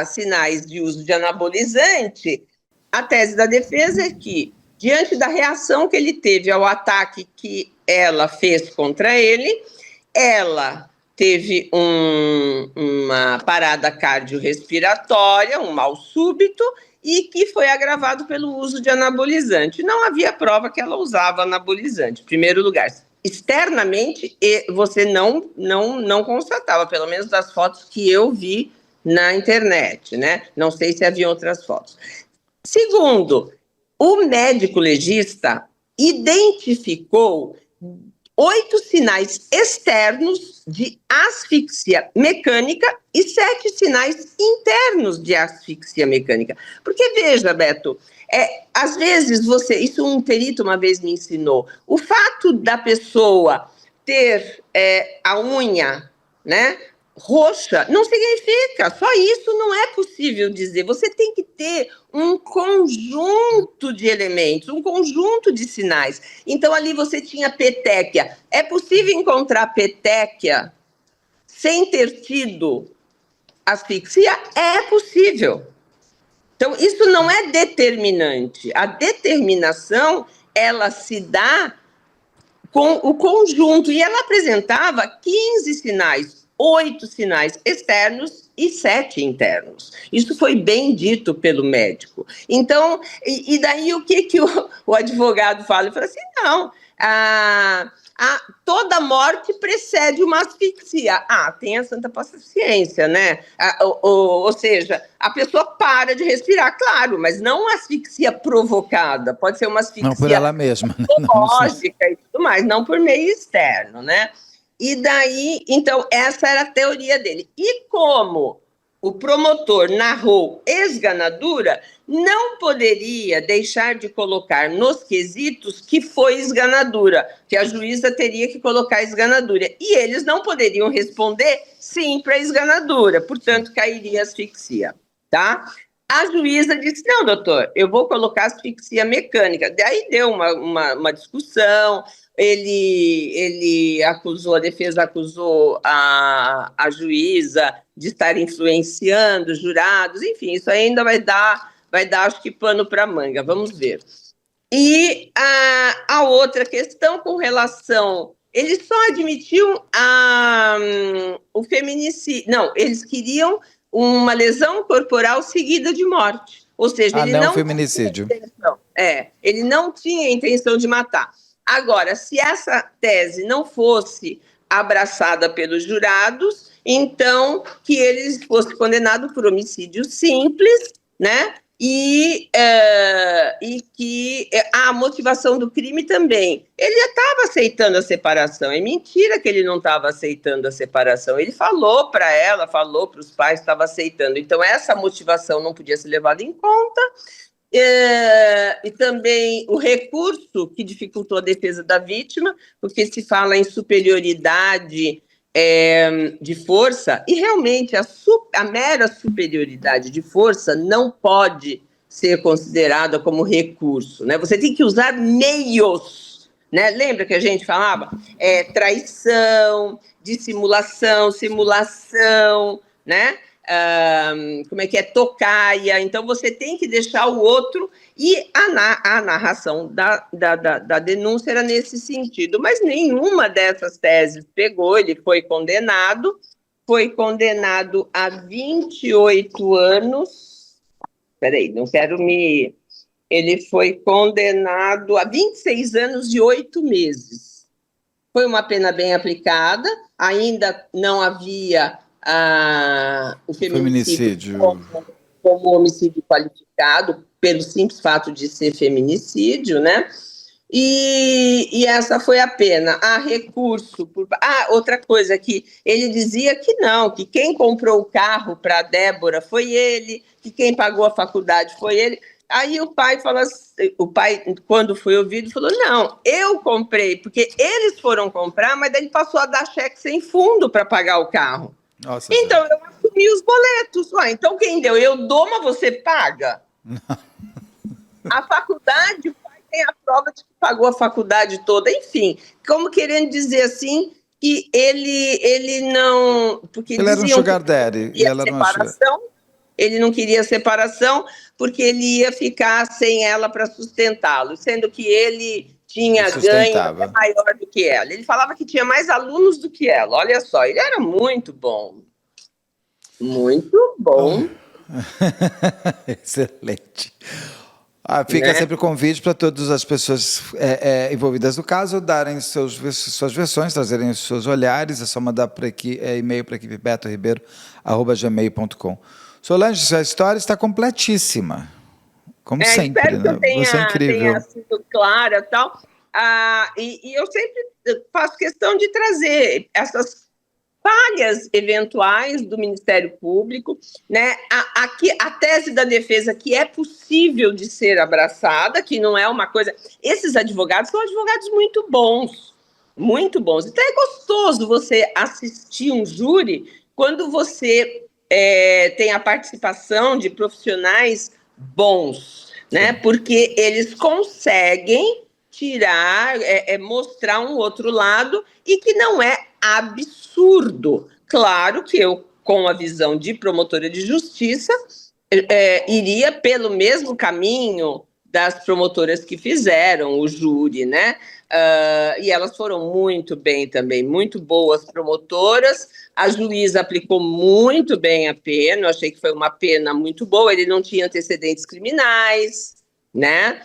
sinais de uso de anabolizante, a tese da defesa é que, diante da reação que ele teve ao ataque que ela fez contra ele, ela teve uma parada cardiorrespiratória, um mal súbito, e que foi agravado pelo uso de anabolizante. Não havia prova que ela usava anabolizante, em primeiro lugar. Externamente, você não constatava, pelo menos das fotos que eu vi na internet, né? Não sei se havia outras fotos. Segundo, o médico legista identificou 8 sinais externos de asfixia mecânica e 7 sinais internos de asfixia mecânica. Porque, veja, Beto, às vezes isso um perito uma vez me ensinou, o fato da pessoa ter a unha, né, roxa, não significa, só isso não é possível dizer. Você tem que ter um conjunto de elementos, um conjunto de sinais. Então, ali você tinha petéquia. É possível encontrar petéquia sem ter tido asfixia? É possível. Então, isso não é determinante. A determinação, ela se dá com o conjunto. E ela apresentava 15 sinais, 8 sinais externos e 7 internos. Isso foi bem dito pelo médico. Então, e daí o que o advogado fala? Ele fala assim, não, toda morte precede uma asfixia. Tenha santa paciência, né? Ou seja, a pessoa para de respirar, claro, mas não uma asfixia provocada, pode ser uma asfixia... Não por ela mesma, né? Lógica e tudo mais, não por meio externo, né? E daí, então, essa era a teoria dele. E como o promotor narrou esganadura, não poderia deixar de colocar nos quesitos que foi esganadura, que a juíza teria que colocar esganadura. E eles não poderiam responder sim para esganadura, portanto, cairia asfixia, tá? A juíza disse, não, doutor, eu vou colocar asfixia mecânica. Daí deu uma discussão, ele acusou, a defesa acusou a juíza de estar influenciando os jurados, enfim, isso ainda vai dar, acho que, pano para manga, vamos ver. E a outra questão com relação... Eles só admitiam o feminicídio... Não, eles queriam uma lesão corporal seguida de morte. Ou seja, ele não feminicídio. Ele não tinha intenção de matar. Agora, se essa tese não fosse abraçada pelos jurados, então que ele fosse condenado por homicídio simples, né? E que a motivação do crime também. Ele já estava aceitando a separação. É mentira que ele não estava aceitando a separação. Ele falou para ela, falou para os pais, estava aceitando. Então, essa motivação não podia ser levada em conta. E também o recurso que dificultou a defesa da vítima, porque se fala em superioridade de força, e realmente a mera superioridade de força não pode ser considerada como recurso, né? Você tem que usar meios, né? Lembra que a gente falava? Traição, dissimulação, simulação, né? Como é que é? Tocaia. Então, você tem que deixar o outro... E a narração da denúncia era nesse sentido, mas nenhuma dessas teses pegou. Ele foi condenado a 28 anos. Peraí, não quero me... Ele foi condenado a 26 anos e 8 meses. Foi uma pena bem aplicada, ainda não havia o feminicídio como homicídio qualificado, pelo simples fato de ser feminicídio, né? E essa foi a pena. Há recurso. Outra coisa que ele dizia que não, que quem comprou o carro para a Débora foi ele, que quem pagou a faculdade foi ele. Aí o pai falou assim, quando foi ouvido, falou: não, eu comprei, porque eles foram comprar, mas daí ele passou a dar cheque sem fundo para pagar o carro. Nossa, então eu assumi os boletos. Então quem deu? Eu dou, mas você paga. A faculdade, o pai tem a prova de que pagou a faculdade toda. Enfim, como querendo dizer assim, que ele não... Porque ele era um sugar daddy. E ela separação, ele não queria separação, porque ele ia ficar sem ela para sustentá-lo, sendo que ele tinha ganho até maior do que ela. Ele falava que tinha mais alunos do que ela. Olha só, ele era muito bom. Muito bom. Excelente. Fica sempre o convite para todas as pessoas envolvidas no caso darem suas versões, trazerem os seus olhares. É só mandar para aqui, e-mail para a equipe betoribeiro@gmail.com. Solange, a história está completíssima. Como sempre, espero né? Que Você é incrível. tenha sido clara e tal. E eu sempre faço questão de trazer essas falhas eventuais do Ministério Público, né? Aqui, a tese da defesa que é possível de ser abraçada, que não é uma coisa... Esses advogados são advogados muito bons, muito bons. Então é gostoso você assistir um júri quando você tem a participação de profissionais bons, né? Porque eles conseguem tirar, mostrar um outro lado e que não é absurdo. Claro que eu, com a visão de promotora de justiça, iria pelo mesmo caminho das promotoras que fizeram o júri, né? E elas foram muito bem também, muito boas promotoras. A juíza aplicou muito bem a pena, eu achei que foi uma pena muito boa, ele não tinha antecedentes criminais, né?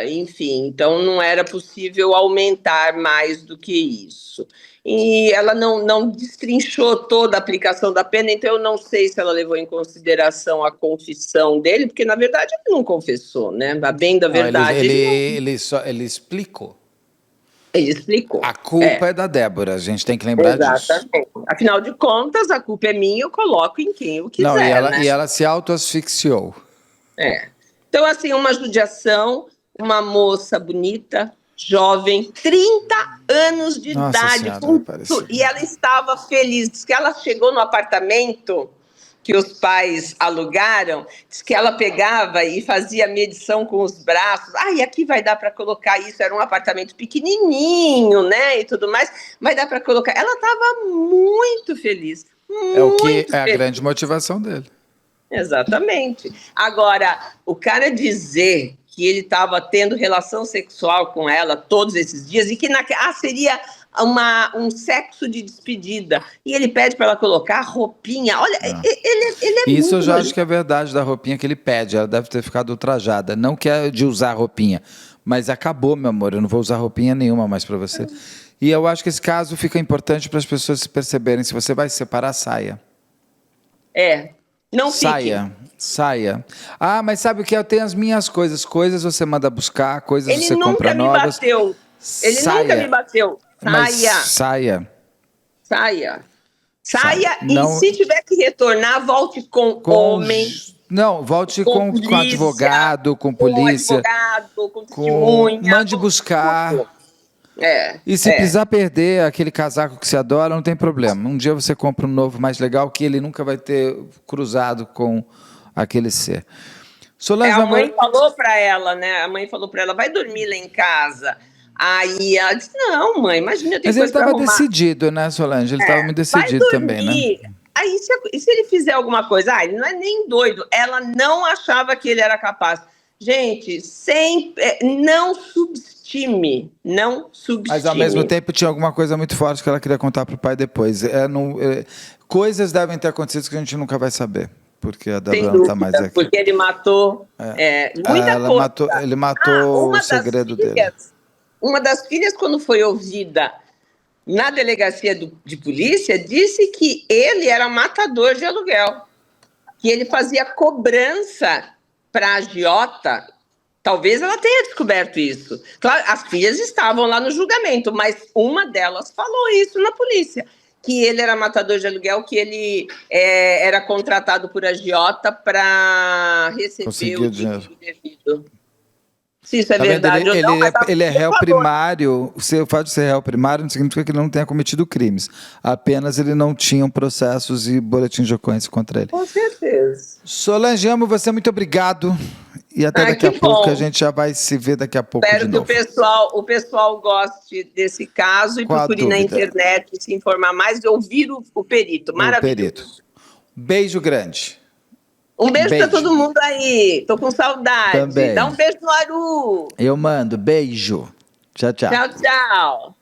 Enfim, então não era possível aumentar mais do que isso. E ela não destrinchou toda a aplicação da pena, então eu não sei se ela levou em consideração a confissão dele, porque na verdade ele não confessou, né? A bem da verdade. Ele explicou. Ele explicou. A culpa é da Débora, a gente tem que lembrar disso. Exatamente. Afinal de contas, a culpa é minha, eu coloco em quem eu quiser. Não, e ela se autoasfixiou. Então, assim, uma judiação, uma moça bonita, jovem, 30 anos de idade. Senhora, e ela estava feliz. Diz que ela chegou no apartamento que os pais alugaram, diz que ela pegava e fazia medição com os braços. E aqui vai dar para colocar isso. Era um apartamento pequenininho, né, e tudo mais, mas dá para colocar. Ela estava muito feliz. A grande motivação dele. Exatamente. Agora, o cara dizer que ele estava tendo relação sexual com ela todos esses dias e que seria um sexo de despedida, e ele pede para ela colocar roupinha. Olha, ele é isso muito eu já acho que é verdade da roupinha que ele pede. Ela deve ter ficado ultrajada. Não que é de usar roupinha, mas acabou, meu amor. Eu não vou usar roupinha nenhuma mais para você. E eu acho que esse caso fica importante para as pessoas se perceberem. Se você vai se separar, saia. Não saia. Mas sabe o que? Eu tenho as minhas coisas. Coisas você manda buscar, coisas você compra novas. Ele nunca me bateu. Saia. Não, e se tiver que retornar, volte com homem. Não, volte com advogado, com polícia. Com testemunha. Mande buscar. E se precisar perder aquele casaco que você adora, não tem problema. Um dia você compra um novo mais legal que ele nunca vai ter cruzado com aquele ser. Solange, a mãe falou para ela, né? A mãe falou para ela, vai dormir lá em casa. Aí ela disse, não, mãe, imagina, eu tenho coisa pra arrumar. Mas ele estava decidido, né, Solange? Ele estava muito decidido também, né? Aí se ele fizer alguma coisa, ele não é nem doido. Ela não achava que ele era capaz. Gente, não subestime. Mas ao mesmo tempo tinha alguma coisa muito forte que ela queria contar para o pai depois. Coisas devem ter acontecido que a gente nunca vai saber. Porque a Débora não está mais aqui. Porque ele matou muita coisa. Ele matou o segredo dele. Uma das filhas, quando foi ouvida na delegacia de polícia, disse que ele era matador de aluguel, que ele fazia cobrança para a agiota. Talvez ela tenha descoberto isso. Claro, as filhas estavam lá no julgamento, mas uma delas falou isso na polícia, que ele era matador de aluguel, que ele era contratado por agiota para receber o dinheiro devido. Se isso é verdade ou não, ele é réu primário. O fato de ser réu primário não significa que ele não tenha cometido crimes. Apenas ele não tinha processos e boletins de ocorrência contra ele. Com certeza. Solange, amo você, muito obrigado. E até daqui a pouco, que a gente já vai se ver daqui a pouco de novo. Espero que o pessoal goste desse caso e procure na internet se informar mais e ouvir o perito. Maravilhoso. Beijo grande. Um beijo para todo mundo aí. Tô com saudade. Também. Dá um beijo no Aru. Eu mando. Beijo. Tchau, tchau. Tchau, tchau.